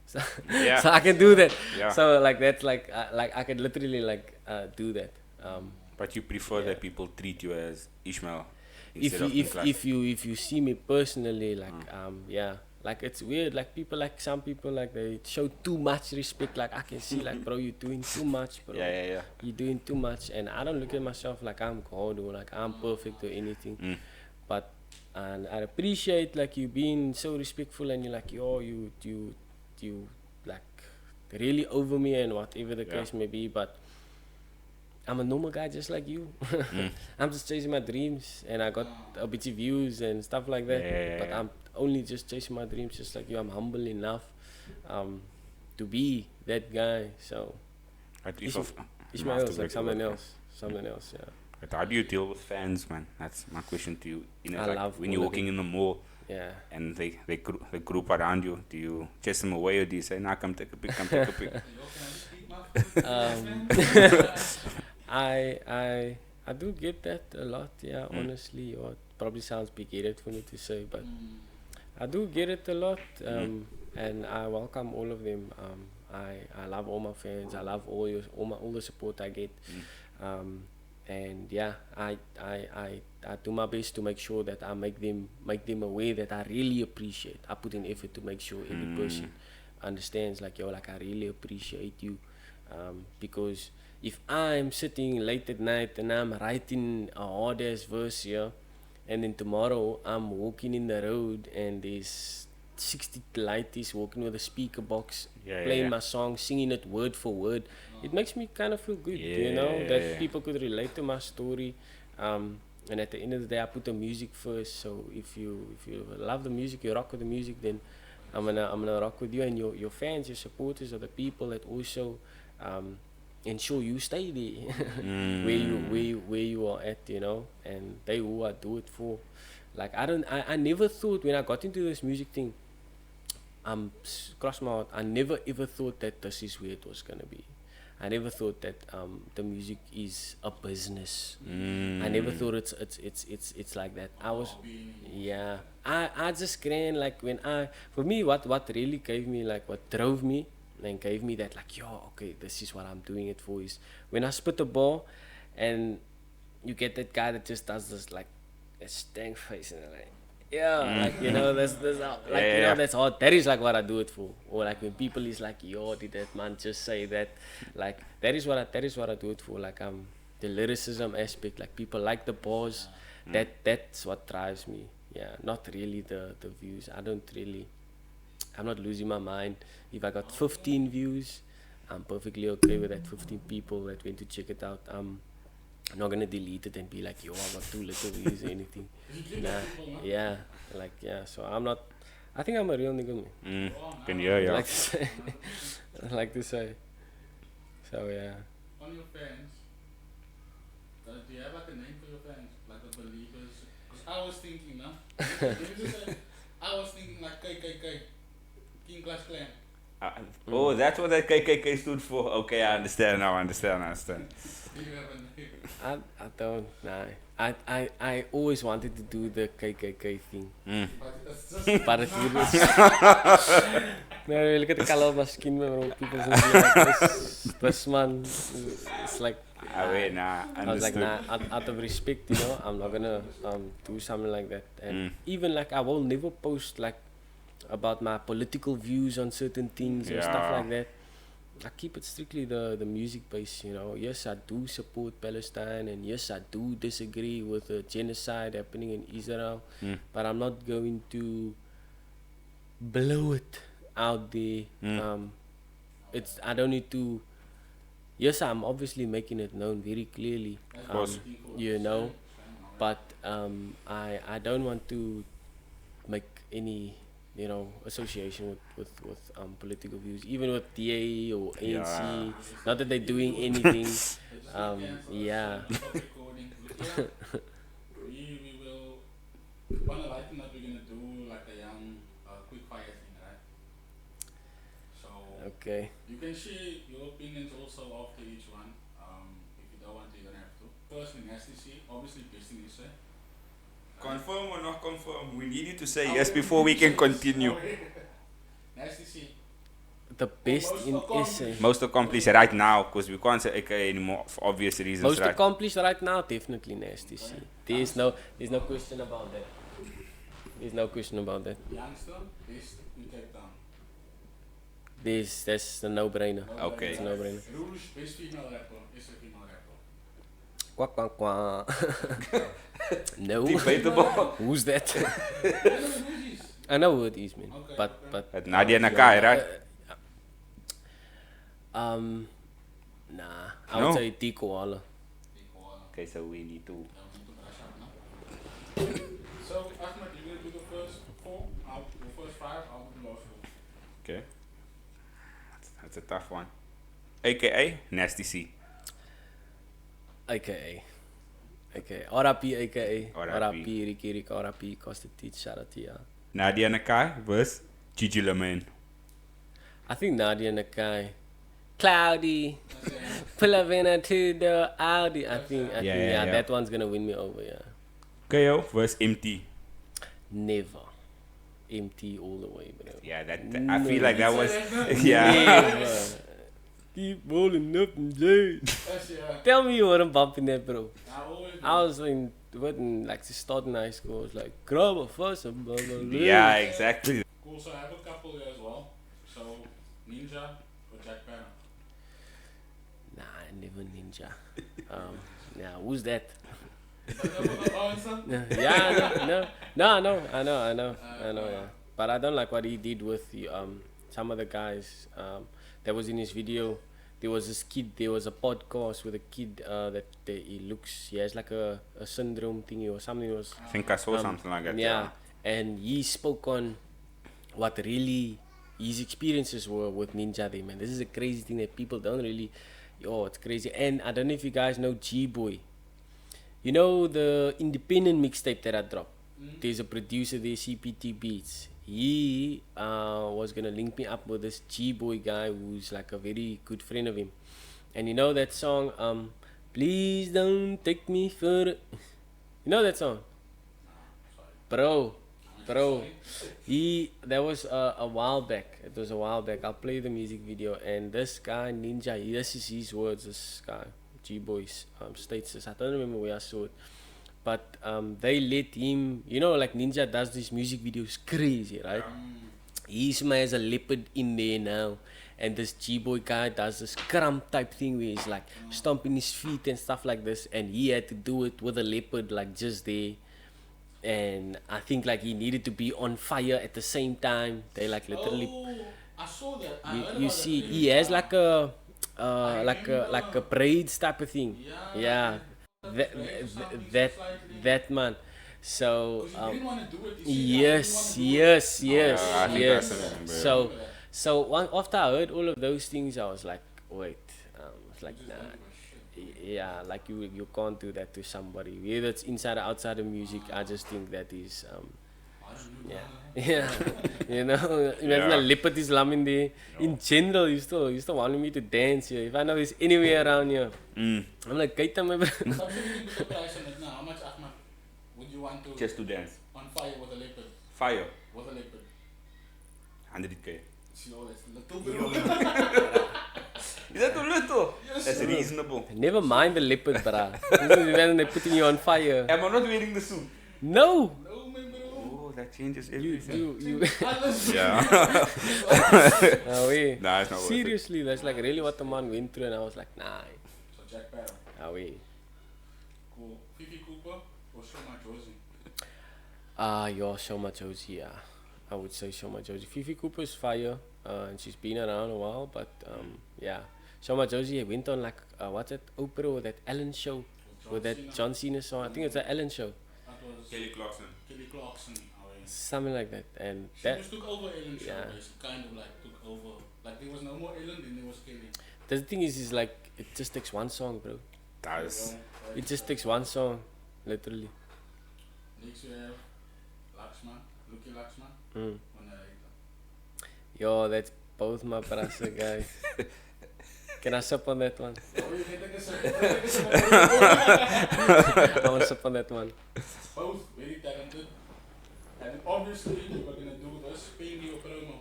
Speaker 1: So,
Speaker 2: Yeah.
Speaker 1: so I can do that.
Speaker 2: Yeah.
Speaker 1: So like that's like I could literally like do that.
Speaker 2: But you prefer
Speaker 1: Yeah.
Speaker 2: that people treat you as Ishmael
Speaker 1: If
Speaker 2: instead
Speaker 1: you
Speaker 2: of King Clutch?
Speaker 1: if you see me personally, like yeah, like it's weird. Like people, like some people, like they show too much respect. Like I can see, like bro, you're doing too much, bro.
Speaker 2: Yeah.
Speaker 1: You're doing too much, and I don't look at myself like I'm God or like I'm perfect or anything. But and I appreciate like you being so respectful, and you're like, yo, you like really over me and whatever the
Speaker 2: Yeah.
Speaker 1: case may be. But I'm a normal guy just like you. I'm just chasing my dreams, and I got a bit of views and stuff like that.
Speaker 2: Yeah.
Speaker 1: But I'm only just chasing my dreams just like you. I'm humble enough to be that guy. So
Speaker 2: But
Speaker 1: Ishmael is like someone else. Someone else, yeah.
Speaker 2: But how do you deal with fans, man? That's my question to you. You know,
Speaker 1: I
Speaker 2: like
Speaker 1: love
Speaker 2: when
Speaker 1: all
Speaker 2: you're
Speaker 1: of
Speaker 2: walking
Speaker 1: them.
Speaker 2: in the mall
Speaker 1: Yeah.
Speaker 2: and they group around you, do you chase them away or do you say, nah, come take a pic, come take a pic?
Speaker 3: Yo, can I speak my food?
Speaker 1: I do get that a lot, yeah, honestly. Or it probably sounds big-headed for me to say, but I do get it a lot, and I welcome all of them. I love all my fans. I love all the support I get, and yeah, I do my best to make sure that I make them aware that I really appreciate. I put in effort to make sure every person understands, like, yo, like I really appreciate you, because if I'm sitting late at night and I'm writing a hard ass verse here, and then tomorrow I'm walking in the road and there's 60 lighties walking with a speaker box, playing my song, singing it word for word, it makes me kind of feel good, you know, that people could relate to my story. And at the end of the day, I put the music first. So if you love the music, you rock with the music, then I'm gonna rock with you, and your fans, your supporters are the people that also ensure you stay there where you are at, you know, and they who I do it for. Like I never thought when I got into this music thing, cross my heart, I never ever thought that this is where it was gonna be. I never thought that the music is a business. I never thought it's like that. I was, yeah. I just ran like for me what really gave me, like what drove me and gave me that, like, yo, okay, this is what I'm doing it for, is when I spit the ball and you get that guy that just does this like a stank face and like, yeah, like, you know, that's like, you know, that's all. That is like what I do it for. Or like when people is like, yo, did that man just say that? Like that is what I do it for. Like the lyricism aspect, like people like the bars. That's what drives me. Yeah, not really the views. I'm not losing my mind. If I got 15 views, I'm perfectly okay with that. 15 people that went to check it out. I'm not gonna delete it and be like, yo, I got 2 little views or anything. Nah, yeah, like, yeah. So I think I'm a real nigga, man.
Speaker 2: Can you hear,
Speaker 1: I like to say. I like to say. So yeah.
Speaker 3: On your fans, do you have like a name for your fans? Like the believers? Because I was thinking, no? Let me just say, I was thinking like KKK, King Clash Clan.
Speaker 2: Oh, that's what that KKK stood for. Okay, I understand now.
Speaker 3: Do you have a name?
Speaker 1: I don't know. I always wanted to do the KKK thing.
Speaker 3: But it's just
Speaker 1: But it was no, look at the color of my skin, man. People say like this man, it's like.
Speaker 2: Wait, nah,
Speaker 1: I was like,
Speaker 2: understood.
Speaker 1: nah, out of respect, you know, I'm not gonna do something like that. And even like, I will never post like about my political views on certain things or stuff
Speaker 2: Yeah.
Speaker 1: like that. I keep it strictly the music base, you know. Yes, I do support Palestine, and yes, I do disagree with the genocide happening in Israel, but I'm not going to blow it out there. I don't need to. Yes, I'm obviously making it known very clearly,
Speaker 2: course.
Speaker 1: you know, but I don't want to make any, you know, association with political views, even with DA or ANC.
Speaker 2: Yeah.
Speaker 1: Not that they're doing anything. Yeah.
Speaker 3: We will, on a lighter note, we're gonna do like a young quick fire thing, right? So
Speaker 1: Okay.
Speaker 3: you can share your opinions also after each one. If you don't want to, you don't have to. Firstly, nasty C, obviously best thing you say.
Speaker 2: Confirm or not confirm? We need you to say yes before we can continue.
Speaker 3: Nasty C.
Speaker 1: The best
Speaker 3: Most
Speaker 1: in
Speaker 3: accomplished.
Speaker 1: SA.
Speaker 2: Most accomplished right now, because we can't say AKA anymore for obvious reasons,
Speaker 1: Most
Speaker 2: right?
Speaker 1: accomplished right now, definitely Nasty C. There's no question about that. There's no question about that.
Speaker 3: Youngster, best in Cape Town.
Speaker 1: That's a no-brainer.
Speaker 2: Okay.
Speaker 1: It's a no-brainer.
Speaker 3: Rouge, best female rapper, is a female rapper.
Speaker 1: Quack, quack, quack. No.
Speaker 2: Debatable.
Speaker 1: Who's that?
Speaker 3: You know who Rouge is?
Speaker 1: I know who it is, man.
Speaker 3: Okay,
Speaker 1: But
Speaker 2: At Nadia Nakai, right?
Speaker 1: Nah. I
Speaker 2: No?
Speaker 1: would say T Koala.
Speaker 2: Okay, so we need to.
Speaker 3: So, Ahmed, you're gonna do the first four, the first five, I'll do the last four.
Speaker 2: Okay. That's a tough one. AKA Nasty C.
Speaker 1: AKA. RIP AKA.
Speaker 2: RIP.
Speaker 1: RIP Ricky Rick. RIP Costa Teach. Shout out to ya.
Speaker 2: Nadia Nakai versus Gigi Lamane.
Speaker 1: I think Nadia Nakai. Cloudy. Pull up into the Audi. I think
Speaker 2: Yeah.
Speaker 1: that one's gonna win me over, yeah.
Speaker 2: KO versus MT.
Speaker 1: Never. Empty all the way, bro.
Speaker 2: Yeah, I feel like that was. Yeah.
Speaker 1: Never. Keep rolling up and Jay.
Speaker 3: That's yeah.
Speaker 1: Tell me you weren't bumping that, bro.
Speaker 3: I always
Speaker 1: I was like starting high school. I was like, grab a first and blah, blah, blah.
Speaker 2: Yeah, exactly.
Speaker 3: cool, so I have a couple here as well. So, Ninja or Jack Banner?
Speaker 1: Nah, never Ninja. Yeah, who's that? Yeah, no, I know, yeah. But I don't like what he did with the some of the guys. That was in his video. There was this kid. There was a podcast with a kid he has like a syndrome thingy or something. It was
Speaker 2: I think I saw something like that.
Speaker 1: yeah, and he spoke on what really his experiences were with Ninja Day, man. This is a crazy thing that people don't really. Oh, it's crazy. And I don't know if you guys know G-Boy. You know the independent mixtape that I dropped? There's a producer there, CPT Beats. He was gonna link me up with this G-Boy guy who's like a very good friend of him. And you know that song, Please Don't Take Me Further. You know that song? Bro, that was a while back. It was a while back. I'll play the music video, and this guy Ninja, this is his words. This guy G-Boys states this. I don't remember where I saw it, but they let him. You know, like Ninja does these music videos crazy, right? He's has a leopard in there now, and this G-Boy guy does this crump type thing where he's like stomping his feet and stuff like this, and he had to do it with a leopard like just there. And I think like he needed to be on fire at the same time. They like literally.
Speaker 3: Oh, I saw that. I heard
Speaker 1: You
Speaker 3: about
Speaker 1: see,
Speaker 3: that
Speaker 1: he has like a braids type of thing.
Speaker 3: Yeah.
Speaker 1: That man. So
Speaker 3: Because he didn't want to do it. He said,
Speaker 1: yes.
Speaker 2: I think I remember.
Speaker 1: So after I heard all of those things, I was like, wait, It's like,
Speaker 3: You just
Speaker 1: nah.
Speaker 3: don't give a shit.
Speaker 1: Yeah, like you can't do that to somebody. Whether it's inside or outside of music, I just think that is
Speaker 3: I don't know.
Speaker 1: yeah. You know, imagine a
Speaker 2: Yeah.
Speaker 1: leopard is lam in there. In general, you still wanting me to dance here. If I know it's anywhere around here,
Speaker 2: Mm.
Speaker 1: I'm like, Kaita, my bro.
Speaker 3: Something you put the price on it now. How much Ahmad would you want to
Speaker 2: Just to dance.
Speaker 3: on fire with a leopard?
Speaker 2: Fire.
Speaker 3: With a leopard.
Speaker 2: 100k.
Speaker 3: See all that's little bit.
Speaker 2: Is that too little?
Speaker 3: Yes,
Speaker 2: That's
Speaker 3: sir.
Speaker 2: reasonable.
Speaker 1: Never mind the leopard, bruh. When they're putting you on fire.
Speaker 2: Am I not wearing the suit?
Speaker 1: No!
Speaker 3: No, my bro.
Speaker 2: Oh, that changes
Speaker 1: You,
Speaker 2: everything.
Speaker 1: you.
Speaker 2: Yeah.
Speaker 1: No way.
Speaker 2: Nah, it's not worth it.
Speaker 1: Seriously, that's like really what the man went through, and I was like, nah.
Speaker 3: So Jack Barrow.
Speaker 1: No way.
Speaker 3: Cool. Fifi Cooper or Shoma Josie?
Speaker 1: Yeah, Shoma Josie, yeah. I would say Shoma Josie. Fifi Cooper's fire, and she's been around a while, but yeah. Shoma Josie went on like, what's that, Oprah or that Ellen show with that John Cena song. I think it's an Ellen show.
Speaker 3: That was
Speaker 2: Kelly Clarkson.
Speaker 3: Kelly Clarkson.
Speaker 1: Something like that. And
Speaker 3: She
Speaker 1: that,
Speaker 3: just took over Ellen's show,
Speaker 1: yeah.
Speaker 3: basically. Kind of like took over. Like there was no more Ellen, then there was Kelly.
Speaker 1: the thing is like, it just takes one song, bro.
Speaker 2: Does.
Speaker 1: It just takes one song, literally.
Speaker 3: Next you have Lakshman, Lucky Lakshman,
Speaker 1: Mm.
Speaker 3: or narrator.
Speaker 1: Yo, that's both my brasa, guys. Can I sip on that one?
Speaker 3: Oh, you can take a second.
Speaker 1: I want to sip on that one.
Speaker 3: Both very talented. And obviously, we were going to do this paying your promo.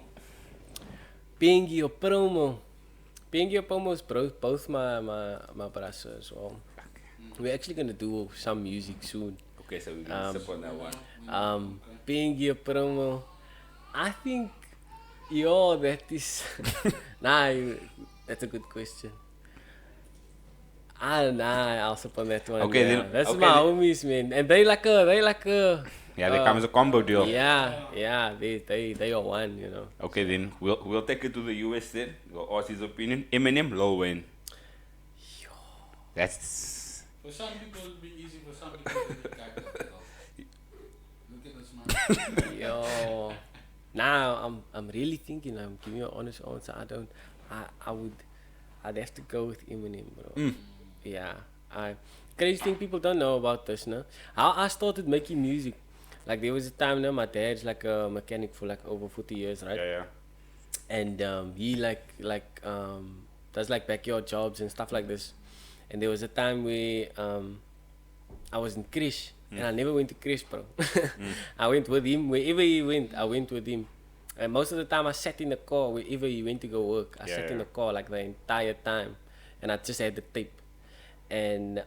Speaker 1: Pingy or promo. Pingy or promo is both my brasa as well. We're actually going to do some music soon.
Speaker 2: Okay, so we're gonna sip on that one.
Speaker 1: Pingy or promo. I think, yo, that is... nah, that's a good question. I'll sip on that one.
Speaker 2: Okay,
Speaker 1: yeah.
Speaker 2: then-
Speaker 1: That's
Speaker 2: okay,
Speaker 1: my
Speaker 2: then-
Speaker 1: homies, man. And they like a...
Speaker 2: Yeah, there comes a combo deal.
Speaker 1: Yeah, they are one, you know.
Speaker 2: Okay, then we'll take it to the US then. We'll ask his opinion. Eminem, Lil Wayne. That's
Speaker 3: For some people, it'll be easy. For some people, it'll be kind of look at this man.
Speaker 1: Yo, now I'm really thinking. I'm giving you an honest answer. I'd have to go with Eminem, bro. Yeah, crazy thing people don't know about this, no? How I started making music. Like there was a time, now my dad's like a mechanic for like over 40 years, right?
Speaker 2: yeah.
Speaker 1: And he does like backyard jobs and stuff like this. And there was a time where I was in Krish, and I never went to Krish, bro. I went with him wherever he went. I went with him, and most of the time I sat in the car wherever he went to go work. I sat in the car like the entire time, and I just had the tape. And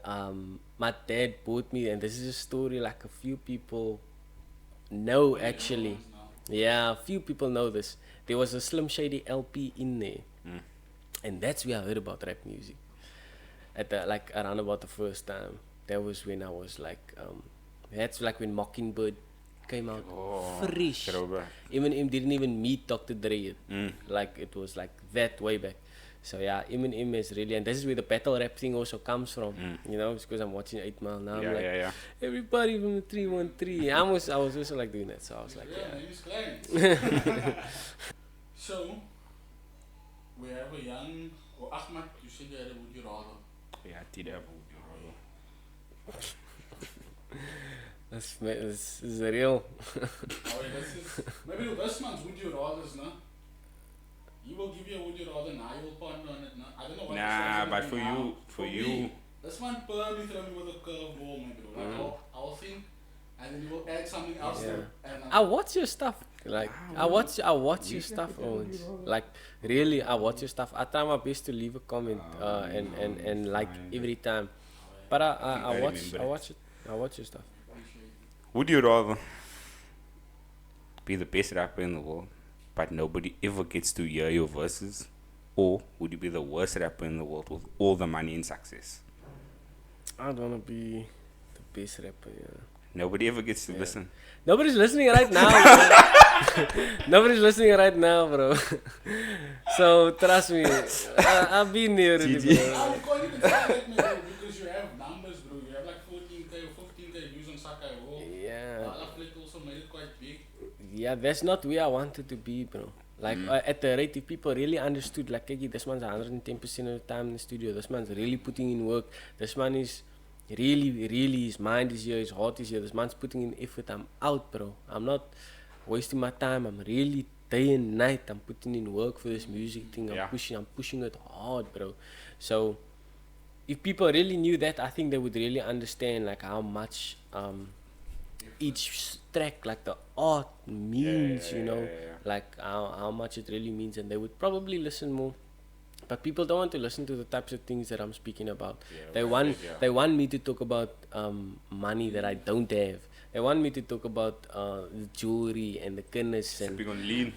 Speaker 1: my dad bought me, and this is a story like a few people know actually. Yeah, a few people know this. There was a Slim Shady LP in there, and that's where I heard about rap music. At the, like around about the first time. That was when I was like, that's like when Mockingbird came out fresh. Eminem didn't even meet Dr. Dre yet. Like it was like that way back. So yeah, Eminem is really, and this is where the battle rap thing also comes from. You know, it's because I'm watching 8 Mile now. I'm like, everybody from the 313. I was also like doing that. So I was like,
Speaker 3: Yeah, man, he's clients. So, we have a young, or Ahmad, you said you had a would you rather.
Speaker 2: Yeah, I did have
Speaker 1: this is real.
Speaker 3: Oh, yeah, this is, maybe this month's would you rather's, no? He will give you a would you rather, now you will ponder on it, no? I don't know what
Speaker 2: Nah,
Speaker 3: this
Speaker 2: but
Speaker 3: is
Speaker 2: for
Speaker 3: gonna be
Speaker 2: you,
Speaker 3: now.
Speaker 2: for
Speaker 3: me,
Speaker 2: you.
Speaker 3: This one permanently throw me with a curveball, my bro. Like, I'll think, and then you will add something else to it. And,
Speaker 1: I watch your stuff. Like I watch your stuff, Owens. Like really, I watch your stuff. I try my best to leave a comment and like every time. But I watch your stuff.
Speaker 2: Would you rather be the best rapper in the world, but nobody ever gets to hear your verses, or would you be the worst rapper in the world with all the money and success?
Speaker 1: I don't wanna be the best rapper. Yeah.
Speaker 2: Nobody ever gets to listen.
Speaker 1: Nobody's listening right now. Bro. Nobody's listening right now, bro. So trust me, I've been there already, bro.
Speaker 3: I can't even say that, man, bro, because you have numbers, bro. You have like 14k or 15k views on Sakai Wall.
Speaker 1: Yeah,
Speaker 3: Flick also made it quite big.
Speaker 1: yeah. That's not where I wanted to be, bro. Like at the rate, if people really understood, like, okay, this man's 110% of the time in the studio, this man's really putting in work, this man is really, his mind is here, his heart is here, this man's putting in effort, I'm out, bro. I'm not wasting my time, I'm really day and night, I'm putting in work for this music thing, I'm pushing it hard, bro. So, if people really knew that, I think they would really understand, like, how much, each track, like the art means, you know, like how much it really means, and they would probably listen more. But people don't want to listen to the types of things that I'm speaking about. They want me to talk about money that I don't have. They want me to talk about the jewelry and the goodness and
Speaker 2: Sipping on lean.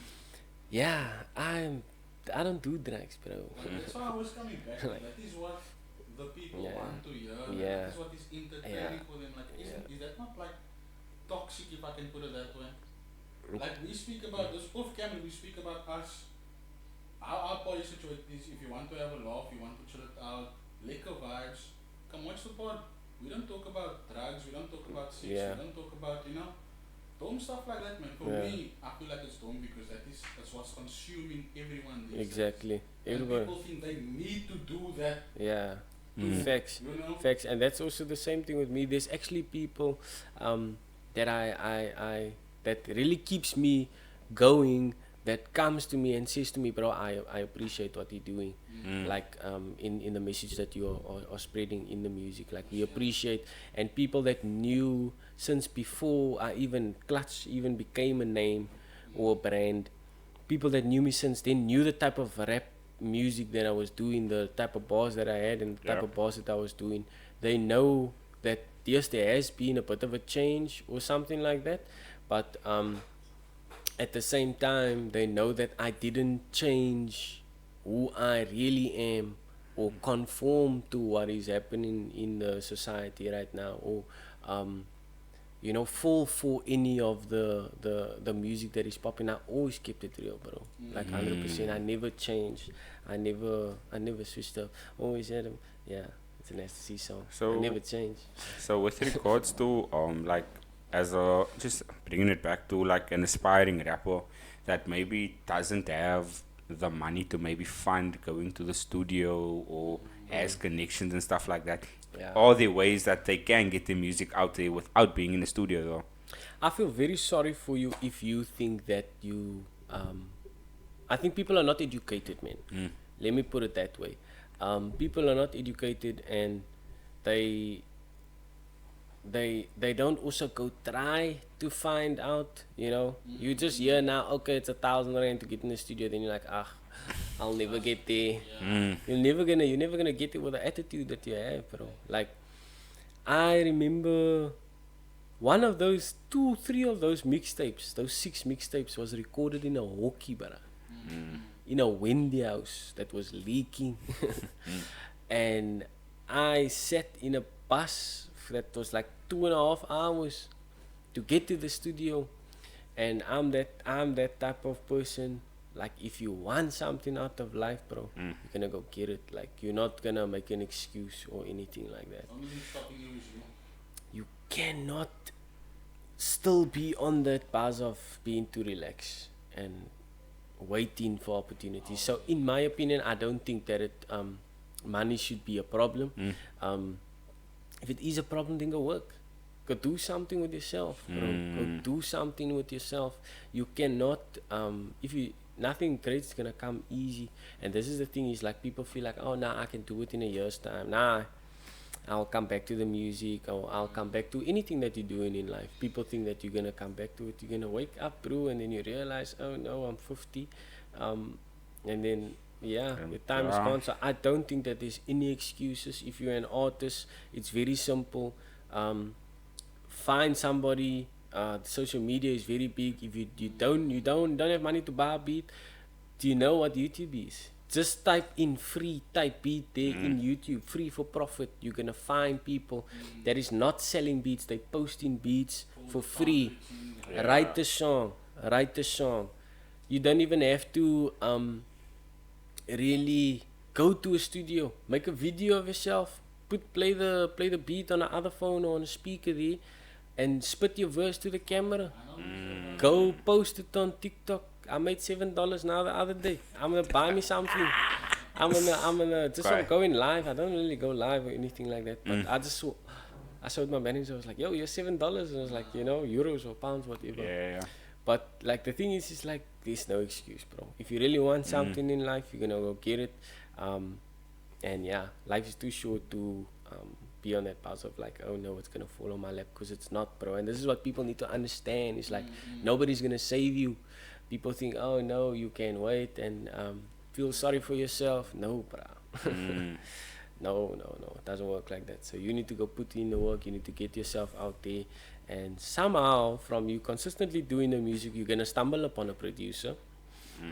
Speaker 1: yeah, I don't do drugs, bro.
Speaker 3: That's why I was coming back. That is what the people want to hear. That is what is entertaining for them. Like, is that not like toxic, if I can put it that way? Like, we speak about this off camera, we speak about us, our party situation is, if you want to have a laugh, you want to chill it out, liquor vibes, come watch the pod. We don't talk about drugs, we don't talk about sex, we don't talk about, you know, dumb stuff like that, man. For me, I feel like it's dumb because that's what's consuming everyone these
Speaker 1: Exactly.
Speaker 3: days. And people think they need to do that.
Speaker 1: Yeah. Facts.
Speaker 3: You know?
Speaker 1: Facts. And that's also the same thing with me. There's actually people that I that really keeps me going, that comes to me and says to me, bro, I appreciate what you're doing. Like in the message that you are spreading in the music. Like, we appreciate, and people that knew since before KLUTCH even became a name or a brand, people that knew me since then knew the type of rap music that I was doing, the type of bars that I had and the type of bars that I was doing. They know that yes, there has been a bit of a change or something like that, but at the same time, they know that I didn't change who I really am or conform to what is happening in the society right now, or you know, fall for any of the music that is popping. I always kept it real, bro. Like 100%. I never changed. I never switched up. Always had them. Yeah, it's an ecstasy song.
Speaker 2: So
Speaker 1: I never changed.
Speaker 2: So with regards to like, as a, just bringing it back to like an aspiring rapper that maybe doesn't have the money to maybe fund going to the studio or has connections and stuff like that, are there ways that they can get their music out there without being in the studio though?
Speaker 1: I feel very sorry for you if you think that you I think people are not educated, man. Let me put it that way. People are not educated, and they don't also go try to find out, you know. You just hear now, okay, it's 1,000 rand to get in the studio, then you're like, I'll never get there. You're never gonna get there with the attitude that you have, bro. Like, I remember one of those 2-3 of those mixtapes, those 6 mixtapes, was recorded in a hockey, bro. In a windy house that was leaking. And I sat in a bus that was like 2.5 hours to get to the studio. And I'm that type of person. Like, if you want something out of life, bro, you're gonna go get it. Like, you're not gonna make an excuse or anything like that.
Speaker 3: Only thing stopping you is you.
Speaker 1: You cannot still be on that buzz of being too relaxed and waiting for opportunities. So in my opinion, I don't think that money should be a problem. If it is a problem, then go work. Go do something with yourself, bro. Go do something with yourself. You cannot, nothing great is gonna come easy. And this is the thing, is like, people feel like, oh, nah, I can do it in a year's time. Nah, I'll come back to the music, or I'll come back to anything that you're doing in life. People think that you're gonna come back to it. You're gonna wake up, bro, and then you realize, oh no, I'm 50. And then, your time is gone. So I don't think that there's any excuses. If you're an artist, it's very simple. Find somebody. Social media is very big. If you don't have money to buy a beat, do you know what YouTube is? Just type in free, type beat there in YouTube, free for profit. You're gonna find people that is not selling beats, they posting beats for free. Write the song. You don't even have to really go to a studio. Make a video of yourself. Play the beat on the other phone or on a speaker there, and spit your verse to the camera. Go post it on TikTok. I made $7 now the other day. I'm gonna buy me something. I'm gonna just
Speaker 2: Okay.
Speaker 1: from going live. I don't really go live or anything like that. But I showed my manager. I was like, yo, you're $7. And I was like, euros or pounds, whatever.
Speaker 2: Yeah.
Speaker 1: But like the thing is like there's no excuse, bro. If you really want something in life, you're gonna go get it. And yeah, life is too short to be on that path of like, oh no, it's gonna fall on my lap, because it's not, bro. And this is what people need to understand. It's like nobody's gonna save you. People think, oh no, you can wait and feel sorry for yourself. No, bro. No, it doesn't work like that. So you need to go put in the work. You need to get yourself out there. And somehow, from you consistently doing the music, you're gonna stumble upon a producer.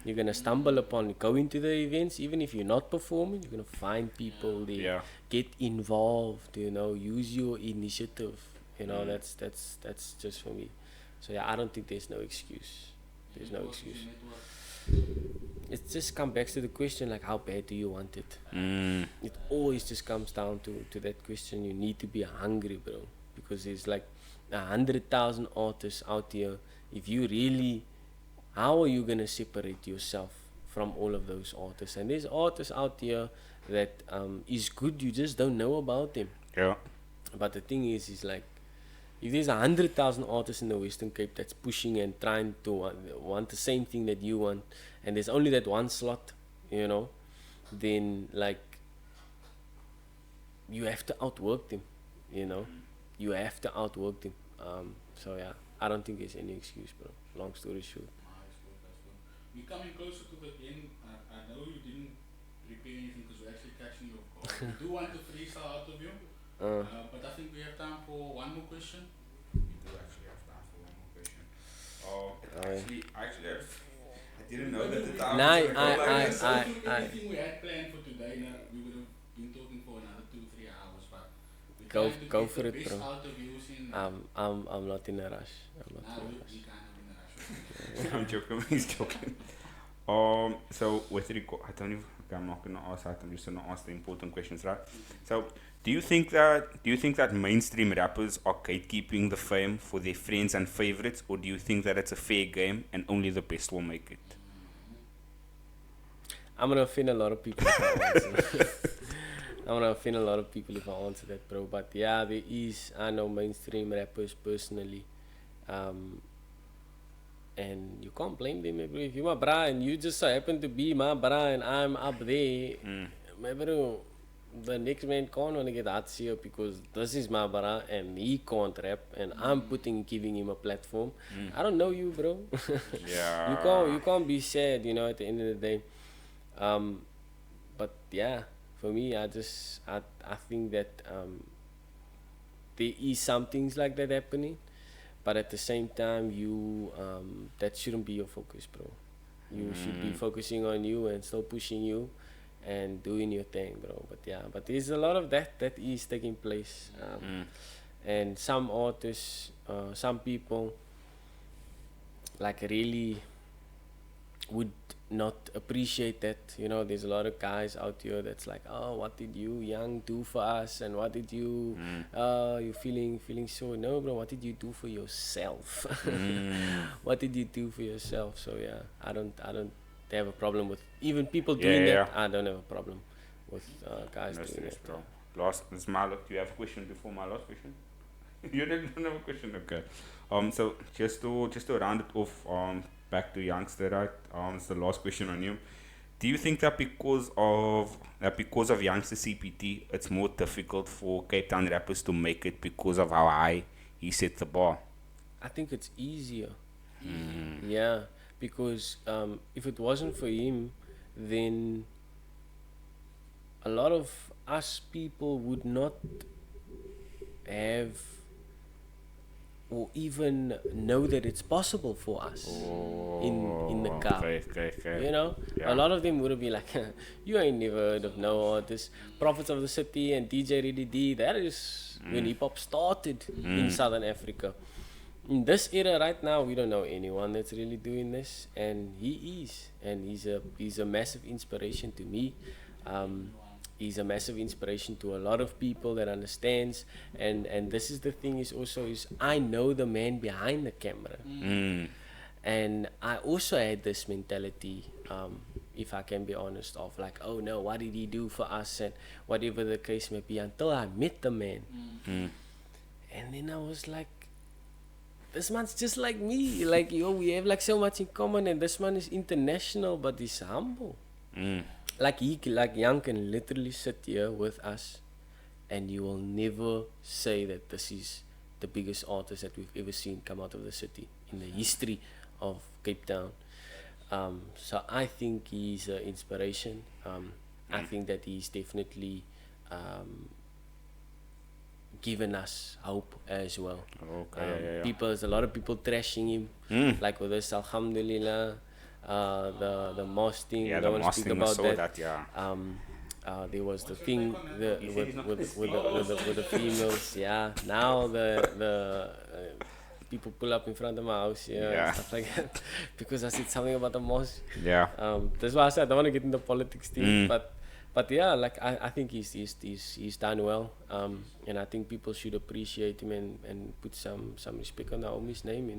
Speaker 1: You're gonna stumble upon going to the events. Even if you're not performing, you're gonna find people there.
Speaker 2: Yeah.
Speaker 1: Get involved. Use your initiative. That's just for me. So yeah, I don't think there's no excuse. There's no excuse. It just comes back to the question, like, how bad do you want it? It always just comes down to that question. You need to be hungry, bro, because there's like 100,000 artists out here. If you really, how are you gonna separate yourself from all of those artists? And there's artists out here that is good, you just don't know about them.
Speaker 2: Yeah.
Speaker 1: But the thing is like, if there's 100,000 artists in the Western Cape that's pushing and trying to want the same thing that you want, and there's only that one slot, then like you have to outwork them, you have to outwork them. So yeah, I don't think there's any excuse, bro. Long story short.
Speaker 3: That's good. We're coming closer to the end. I know you didn't prepare anything because we're actually catching you off guard. We do want to freestyle out of you, but I think we have time for one more question.
Speaker 2: We do actually have time for one more question. I didn't know that the time
Speaker 1: Nah,
Speaker 2: was gonna go like this.
Speaker 3: Everything we had planned for today, we would have been talking for another 2-3 hours, but we're trying to
Speaker 1: Go
Speaker 3: get
Speaker 1: for
Speaker 3: the
Speaker 1: it,
Speaker 3: best
Speaker 1: bro.
Speaker 3: out of you in
Speaker 1: I'm not in a rush.
Speaker 3: we kind of in a rush.
Speaker 2: I'm joking. He's joking. So with regard, I'm not gonna ask that. I'm just gonna ask the important questions, right? So, do you think that mainstream rappers are gatekeeping the fame for their friends and favorites, or do you think that it's a fair game and only the best will make it?
Speaker 1: I'm gonna offend a lot of people if I answer. I'm gonna offend a lot of people if I answer that, bro. But yeah, I know mainstream rappers personally. And you can't blame them, bro. If you're my bra and you just so happen to be my bra and I'm up there, my bro, the next man can't wanna get hot here because this is my bra and he can't rap and I'm giving him a platform. I don't know you, bro.
Speaker 2: Yeah.
Speaker 1: You can't be sad, at the end of the day. But yeah, for me, I think that there is some things like that happening. But at the same time, that shouldn't be your focus, bro. You should be focusing on you and still pushing you and doing your thing, bro. But there's a lot of that is taking place. And some artists, some people, like really would not appreciate that. There's a lot of guys out here that's like, oh, what did you Young do for us, and what did you you feeling so. No, bro, what did you do for yourself? What did you do for yourself? So yeah, I don't have a problem with even people doing that. I don't have a problem with guys
Speaker 2: No
Speaker 1: doing
Speaker 2: stress,
Speaker 1: that,
Speaker 2: bro. Last is Malo. Do you have a question before my last question? You didn't have a question, okay. So just to round it off, back to Youngster, right? It's the last question on you. Do you think that because of YoungstaCPT, it's more difficult for Cape Town rappers to make it because of how high he set the bar?
Speaker 1: I think it's easier. Yeah, because if it wasn't for him, then a lot of us people would not have or even know that it's possible for us in the car.
Speaker 2: Okay.
Speaker 1: A lot of them would have been like, you ain't never heard of no artists. Prophets of the City and DJ Ready D, that is when hip hop started in Southern Africa. In this era right now, we don't know anyone that's really doing this, and he is, and he's a massive inspiration to me. He's a massive inspiration to a lot of people that understands, and this is the thing is I know the man behind the camera, And I also had this mentality, if I can be honest, of like, oh no, what did he do for us, and whatever the case may be, until I met the man. And then I was like, this man's just like me. Like, yo, we have like so much in common, and this man is international, but he's humble. Like Young can literally sit here with us, and you will never say that this is the biggest artist that we've ever seen come out of the city in the history of Cape Town. So I think he's an inspiration. I think that he's definitely given us hope as well. People, there's a lot of people trashing him, like with this Alhamdulillah, the mosque thing.
Speaker 2: Yeah,
Speaker 1: no
Speaker 2: the
Speaker 1: one
Speaker 2: mosque
Speaker 1: speak
Speaker 2: thing,
Speaker 1: about
Speaker 2: saw
Speaker 1: that.
Speaker 2: that,
Speaker 1: There was the
Speaker 3: What's your
Speaker 1: thing
Speaker 3: take on that?
Speaker 1: with the females. Yeah, now the people pull up in front of my house,
Speaker 2: Yeah.
Speaker 1: and stuff like that, because I said something about the mosque.
Speaker 2: Yeah.
Speaker 1: That's why I said I don't want to get into politics thing, but yeah, like I think he's done well, and I think people should appreciate him and put some respect on Naomi's name,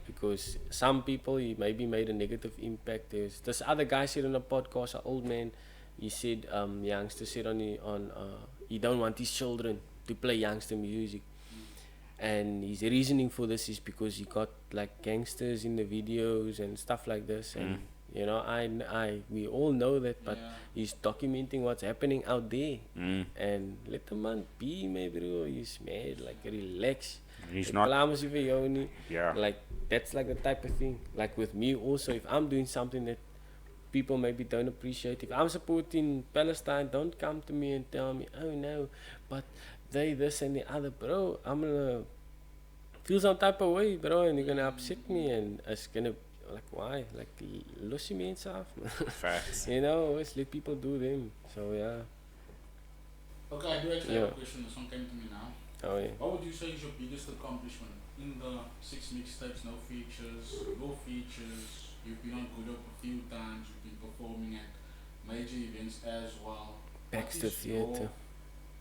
Speaker 1: because some people, he maybe made a negative impact. There's this other guy said on a podcast, an old man, he said, youngster said he don't want his children to play youngster music. And his reasoning for this is because he got like gangsters in the videos and stuff like this, and we all know that, but he's documenting what's happening out there, and let the man be, my bro. He's mad, like, relax.
Speaker 2: He's not. Yeah.
Speaker 1: Like, that's like the type of thing. Like with me also, if I'm doing something that people maybe don't appreciate, if I'm supporting Palestine, don't come to me and tell me, oh no, but they this and the other, bro. I'm gonna feel some type of way, bro, and you're gonna upset me, and it's gonna, like, why? Like, los die mense af.
Speaker 2: Facts.
Speaker 1: Always let people do them. So yeah.
Speaker 3: Okay, I do actually have a question. This one came to me now.
Speaker 1: Oh yeah.
Speaker 3: What would you say is your biggest accomplishment in the 6 mixtapes, no features, your features? You've been on Good Up a few times. You've been performing at major events as well.
Speaker 1: Baxter
Speaker 3: What is your
Speaker 1: Theatre.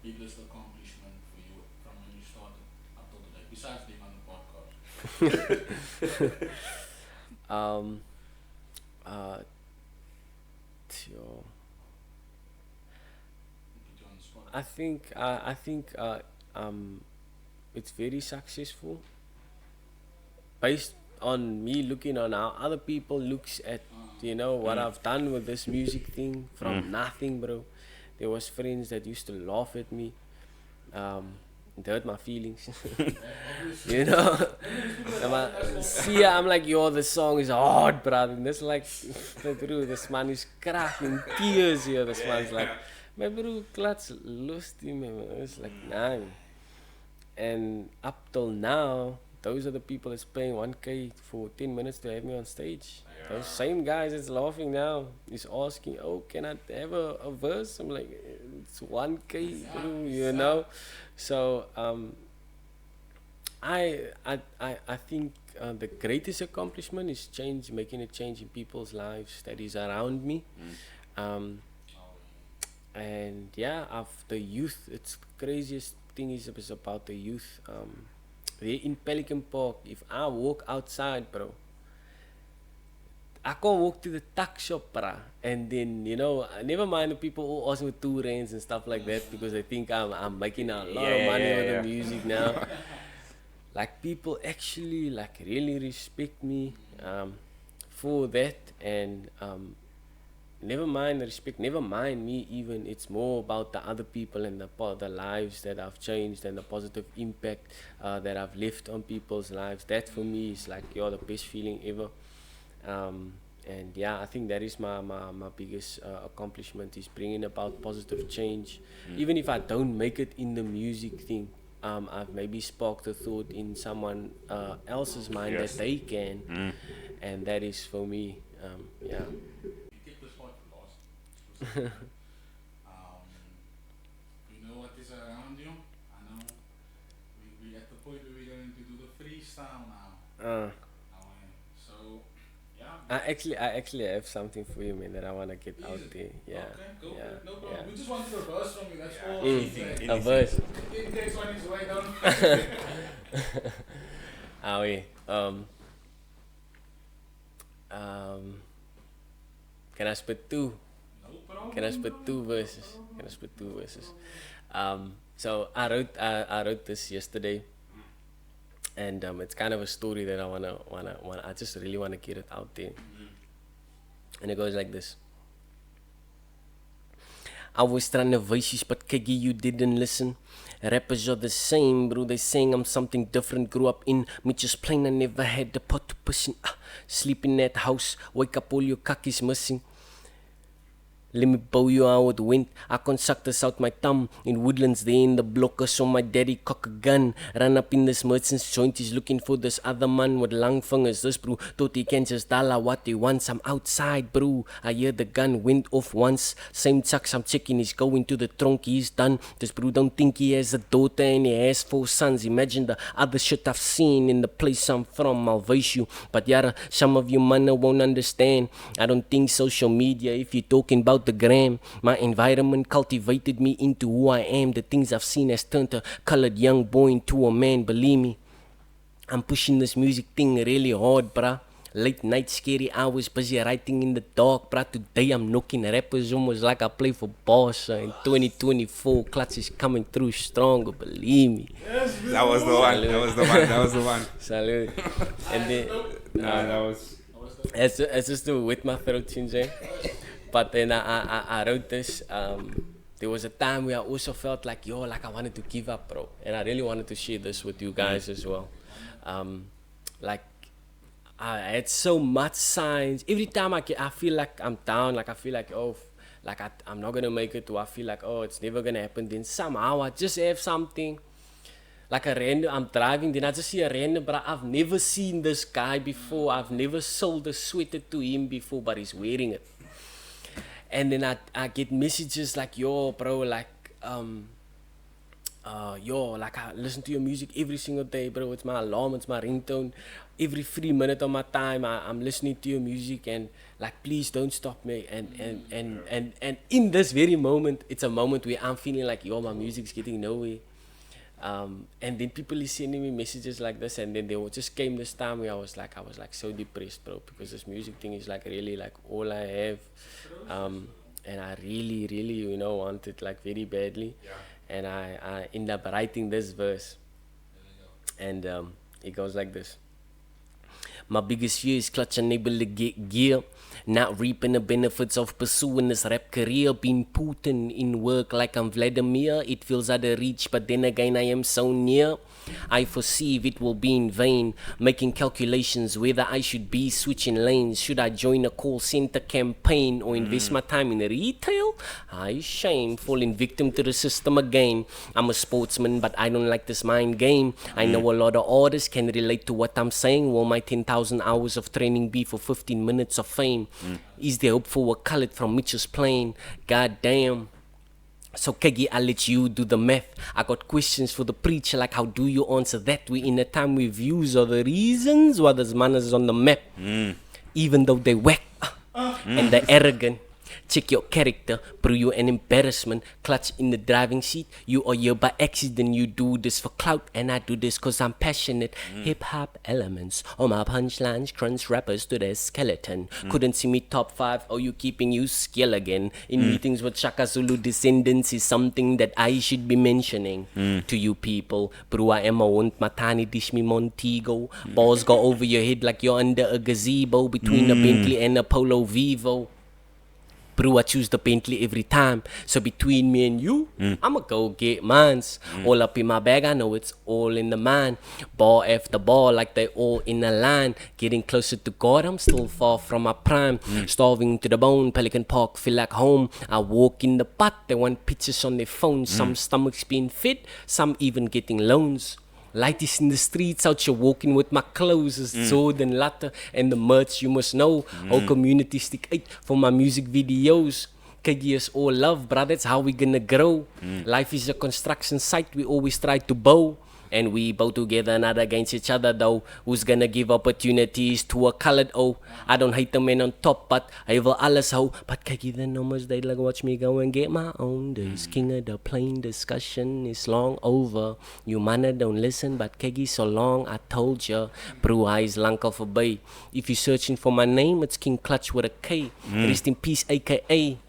Speaker 3: biggest accomplishment for you from when you started up till today, besides being on the podcast?
Speaker 1: Sure.
Speaker 3: Put you on the spot.
Speaker 1: I think it's very successful based on me looking on how other people looks at what I've done with this music thing from nothing, bro. There was friends that used to laugh at me. It hurt my feelings. I'm like, yo, the song is hard, brother. And this like, bro, this man is cracking tears here. This man's like, my bro, KLUTCH lost him. It's like, nah. And up till now, those are the people that's paying 1K for 10 minutes to have me on stage. Those same guys that's laughing now is asking, oh, can I have a verse? I'm like, it's 1K, bro, So I think the greatest accomplishment is making a change in people's lives that is around me. And yeah, of the youth, it's the craziest thing is about the youth. There in Pelican Park, if I walk outside, bro, I can't walk to the tuck shop, bruh. And then, never mind the people who ask me 2 rands and stuff like that, because they think I'm making a lot of money with the music now. Like, people actually, like, really respect me for that. And never mind the respect, never mind me even. It's more about the other people and the lives that I've changed and the positive impact that I've left on people's lives. That for me is like, the best feeling ever. And yeah, I think that is my biggest accomplishment, is bringing about positive change. Even if I don't make it in the music thing, I've maybe sparked a thought in someone else's mind that they can, and that is for me, yeah.
Speaker 3: You keep this part for last. You know what is around you? I know we at the point where we're going to do the freestyle now. So, yeah.
Speaker 1: I actually have something for you, man, that I want to get out there. Yeah.
Speaker 3: Okay, cool.
Speaker 1: Yeah.
Speaker 3: No problem.
Speaker 1: Yeah.
Speaker 3: We just wanted a verse from you, that's all.
Speaker 1: A verse.
Speaker 3: In case one is way down.
Speaker 1: Can I spit two?
Speaker 3: No problem.
Speaker 1: Can I spit two verses? Can I spit two verses? So I wrote this yesterday, and it's kind of a story that I just really wanna get it out there, and it goes like this. I was trying to voices, but Kegi, you didn't listen. Rappers are the same, bro. They saying I'm something different. Grew up in Mitchell's Plain, I never had the pot to push in. Sleep in that house, wake up, all your kakis missing. Let me bow you out with wind. I can suck this out my thumb. In woodlands, they in the blocker, so my daddy cock a gun. Run up in this merchant's joint, he's looking for this other man with long fingers. This bro thought he can just dial what he wants. I'm outside, bro. I hear the gun went off once. Same chucks I'm checking, he's going to the trunk, he's done. This bro don't think he has a daughter and he has 4 sons. Imagine the other shit I've seen in the place I'm from. I'll voice you, but yara, some of you man won't understand. I don't think social media, if you're talking about the gram. My environment cultivated me into who I am. The things I've seen has turned a colored young boy into a man. Believe me, I'm pushing this music thing really hard, bruh. Late night, scary hours, busy writing in the dark, bruh. Today I'm knocking rappers almost like I play for Barca. In 2024, Clutch is coming through stronger, believe me.
Speaker 3: Yes,
Speaker 2: That was the one. That was the one.
Speaker 1: Salute. And then,
Speaker 2: That was.
Speaker 1: it's just to with my throat changing. But then I wrote this. There was a time where I also felt like, like I wanted to give up, bro. And I really wanted to share this with you guys as well. Like, I had so much signs. Every time I feel like I'm down, like I feel like, I'm not going to make it, or I feel like, it's never going to happen. Then somehow I just have something. Like a random, I'm driving, then I just see a random, but I've never seen this guy before. I've never sold a sweater to him before, but he's wearing it. And then I get messages like, bro, like, like I listen to your music every single day, bro. It's my alarm, it's my ringtone. Every 3 minutes of my time, I'm listening to your music, and like, please don't stop me. And in this very moment, it's a moment where I'm feeling like, my music's getting nowhere. And then people is sending me messages like this, and then there just came this time where I was like so depressed, bro, because this music thing is like really like all I have, and I really, really, want it like very badly, and I end up writing this verse, and it goes like this. My biggest fear is clutch unable to get gear, not reaping the benefits of pursuing this rap career, been putting in work like I'm Vladimir. It feels out of reach, but then again I am so near. I foresee it will be in vain, making calculations whether I should be switching lanes. Should I join a call center campaign or invest my time in retail? I shame, falling victim to the system again. I'm a sportsman, but I don't like this mind game. I know a lot of artists can relate to what I'm saying. Will my 10,000 hours of training be for 15 minutes of fame? Is there hope for a cullet from Mitchell's Plain? God damn. So Kegi, I'll let you do the math. I got questions for the preacher, like how do you answer that? We in a time where views are the reasons why there's manners on the map. Even though they whack and they're arrogant. Check your character, bro, you're an embarrassment. Clutch in the driving seat, you are here by accident. You do this for clout, and I do this cause I'm passionate. Hip-hop elements on my punchlines, crunch rappers to their skeleton. Couldn't see me top 5, or you keeping you skill again. In meetings with Shaka Zulu descendants is something that I should be mentioning to you people. Bro, I am a want matani dish me Montego. Balls go over your head like you're under a gazebo between a Bentley and a Polo Vivo. Bro, I choose the Bentley every time. So between me and you, I'ma go get mines. All up in my bag, I know it's all in the mind. Ball after ball, like they all in a line. Getting closer to God, I'm still far from my prime. Starving to the bone, Pelican Park feel like home. I walk in the pot, they want pictures on their phones. Some stomachs being fed, some even getting loans. Light is in the streets, out here walking with my clothes. It's Zord and Latte and the merch you must know. All community stick 8 for my music videos. KG is all love, bruh, that's how we gonna grow. Life is a construction site, we always try to bow. and we both together, not against each other though. Who's gonna give opportunities to a colored O? I don't hate the man on top, but I will alles hou. But kyk the numbers, they like watch me go and get my own. This king of the plain discussion is long over. You manna don't listen, but kyk so long, I told ya. Bro, hy is lang al verby. If you're searching for my name, it's King Clutch with a K. Rest in peace, aka.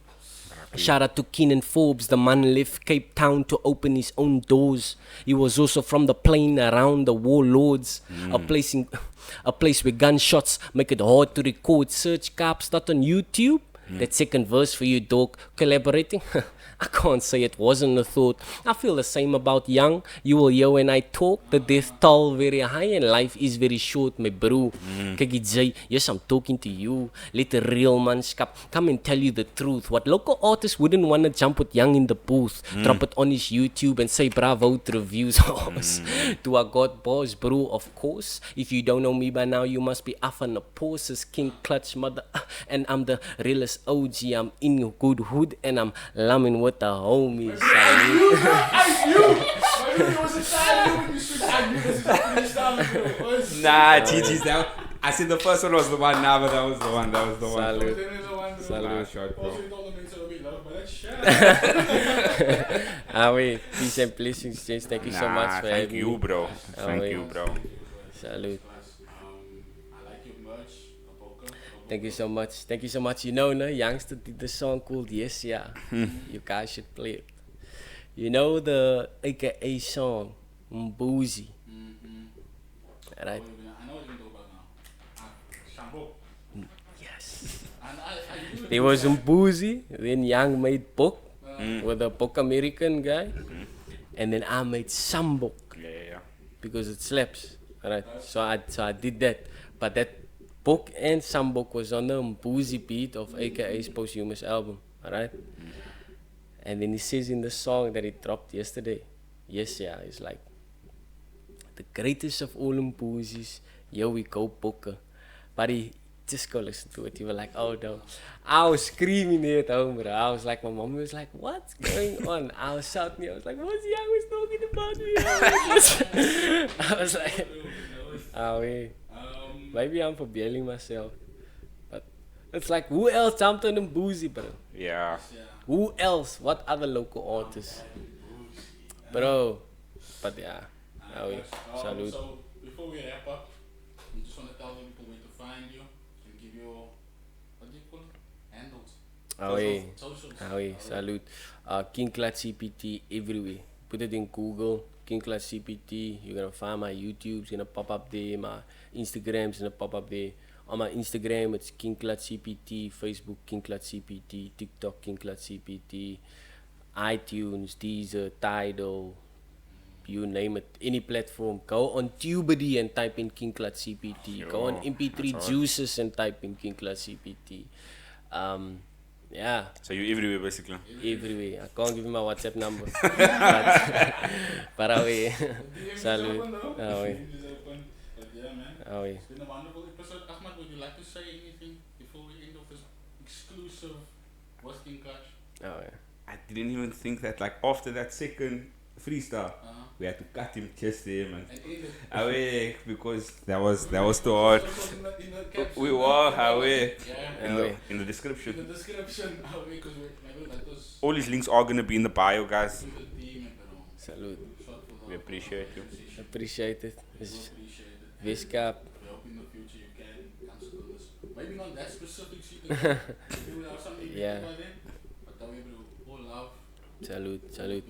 Speaker 1: Shout out to Keenan Forbes, the man left Cape Town to open his own doors. He was also from the plain around the warlords. A place where gunshots make it hard to record. Search Kaapstad on YouTube. That second verse for you, dog. Collaborating? I can't say it wasn't a thought. I feel the same about Young. You will hear when I talk. The death toll very high and life is very short, my bro. Kijk Jay, yes, I'm talking to you. Let the real manskap come and tell you the truth. What local artists wouldn't want to jump with Young in the booth. Drop it on his YouTube and say bravo to reviews. Do I got bars, bro? Of course. If you don't know me by now, you must be off on the poses. King Clutch, mother. And I'm the realest OG. I'm in good hood and I'm lamming with the homies.
Speaker 3: I knew! I was excited when you switched. I knew this is freestyle.
Speaker 2: Nah, GG's down. I said the first one was the one. Nah, but that was the one.
Speaker 1: Salute.
Speaker 2: Nah, short, bro.
Speaker 3: Also, you told them to be loved, but that's shit.
Speaker 1: Wait, peace and blessings, James. Thank you so much for
Speaker 2: thank
Speaker 1: having
Speaker 2: you,
Speaker 1: me.
Speaker 2: bro. Thank you, bro.
Speaker 1: Salute.
Speaker 3: I like your merch.
Speaker 1: Thank you so much. Thank you so much. You know, no, Youngster did the song called Yes, Yeah. You guys should play it. You know the AKA song, Mboozy. Right?
Speaker 3: I know what you're talking about now. Shampoo.
Speaker 1: Yes.
Speaker 3: And I knew
Speaker 1: There was Mboozy, then Young made Bok with a Bok American guy, and then I made Sambok
Speaker 2: Yeah.
Speaker 1: because it slaps. Right? So I did that. But that Bok and Sambok was on the Mboozy beat of AKA's posthumous album. Alright? And then he says in the song that he dropped yesterday, yes, yeah, it's like the greatest of all Mboozys, here we go, Bokke. But he just go listen to it. You were like, oh no. I was screaming there at home, bro. I was like, my mom was like, what's going on? I was shouting. I was like, what's Young was talking about me? I was like, oh wait. Maybe I'm forbidding myself. But it's like, who else jumped on Mboozy, bro?
Speaker 2: Yeah.
Speaker 1: Who else? What other local artists? Bro. But yeah. Salute.
Speaker 3: So before we wrap up, I just want to tell them people where to find you and give you, what do you call it? Handles. Socials.
Speaker 1: Salute. KLUTCH everywhere. Put it in Google. KLUTCH. You're gonna find my YouTube's gonna pop up there. My Instagram's gonna pop up there. On my Instagram, it's KLUTCH Facebook, KLUTCH TikTok, KLUTCH iTunes, Deezer, Tidal, you name it, any platform. Go on Tubedy and type in KLUTCH. Go on MP3 Juices and type in KLUTCH. Yeah.
Speaker 2: So you're everywhere, basically.
Speaker 1: Everywhere. I can't give you my WhatsApp number. but away. Salute. Away.
Speaker 3: It's been a wonderful episode. Ahmad, would you like to say anything before we end off this exclusive King Clutch?
Speaker 2: I didn't even think that, like, after that second freestyle, we had to cut him, chest him, and away because that was too hard. We were away in the description.
Speaker 3: In the description, because
Speaker 2: all these links are gonna be in the bio, guys.
Speaker 1: Salute.
Speaker 2: We appreciate you.
Speaker 1: Appreciate it. Wiskap.
Speaker 3: We hope in the future you can cancel this. Maybe not that specific shit. Maybe we have something
Speaker 1: Yeah.
Speaker 3: by then. But then we will all love.
Speaker 1: Salute.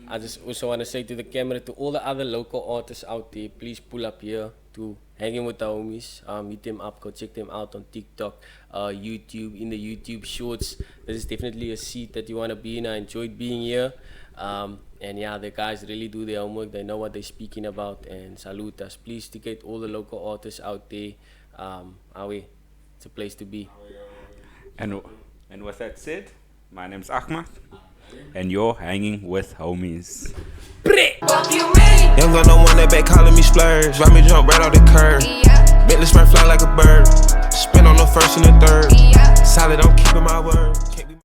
Speaker 1: I just also want to say to the camera, to all the other local artists out there, please pull up here to hanging with the homies. Meet them up, go check them out on TikTok, YouTube, in the YouTube shorts. This is definitely a seat that you want to be in. I enjoyed being here. And yeah, the guys really do their homework. They know what they're speaking about. And salute us. Please sticate all the local artists out there. It's a place to be.
Speaker 2: And with that said, my name's Ahmad, and you're hanging with homies.
Speaker 4: Young gun, no one that back calling me splurge. Ride me jump right off the curb. Bentley spray fly like a bird. Spin on the first and the third. Solid, I'm keeping my word.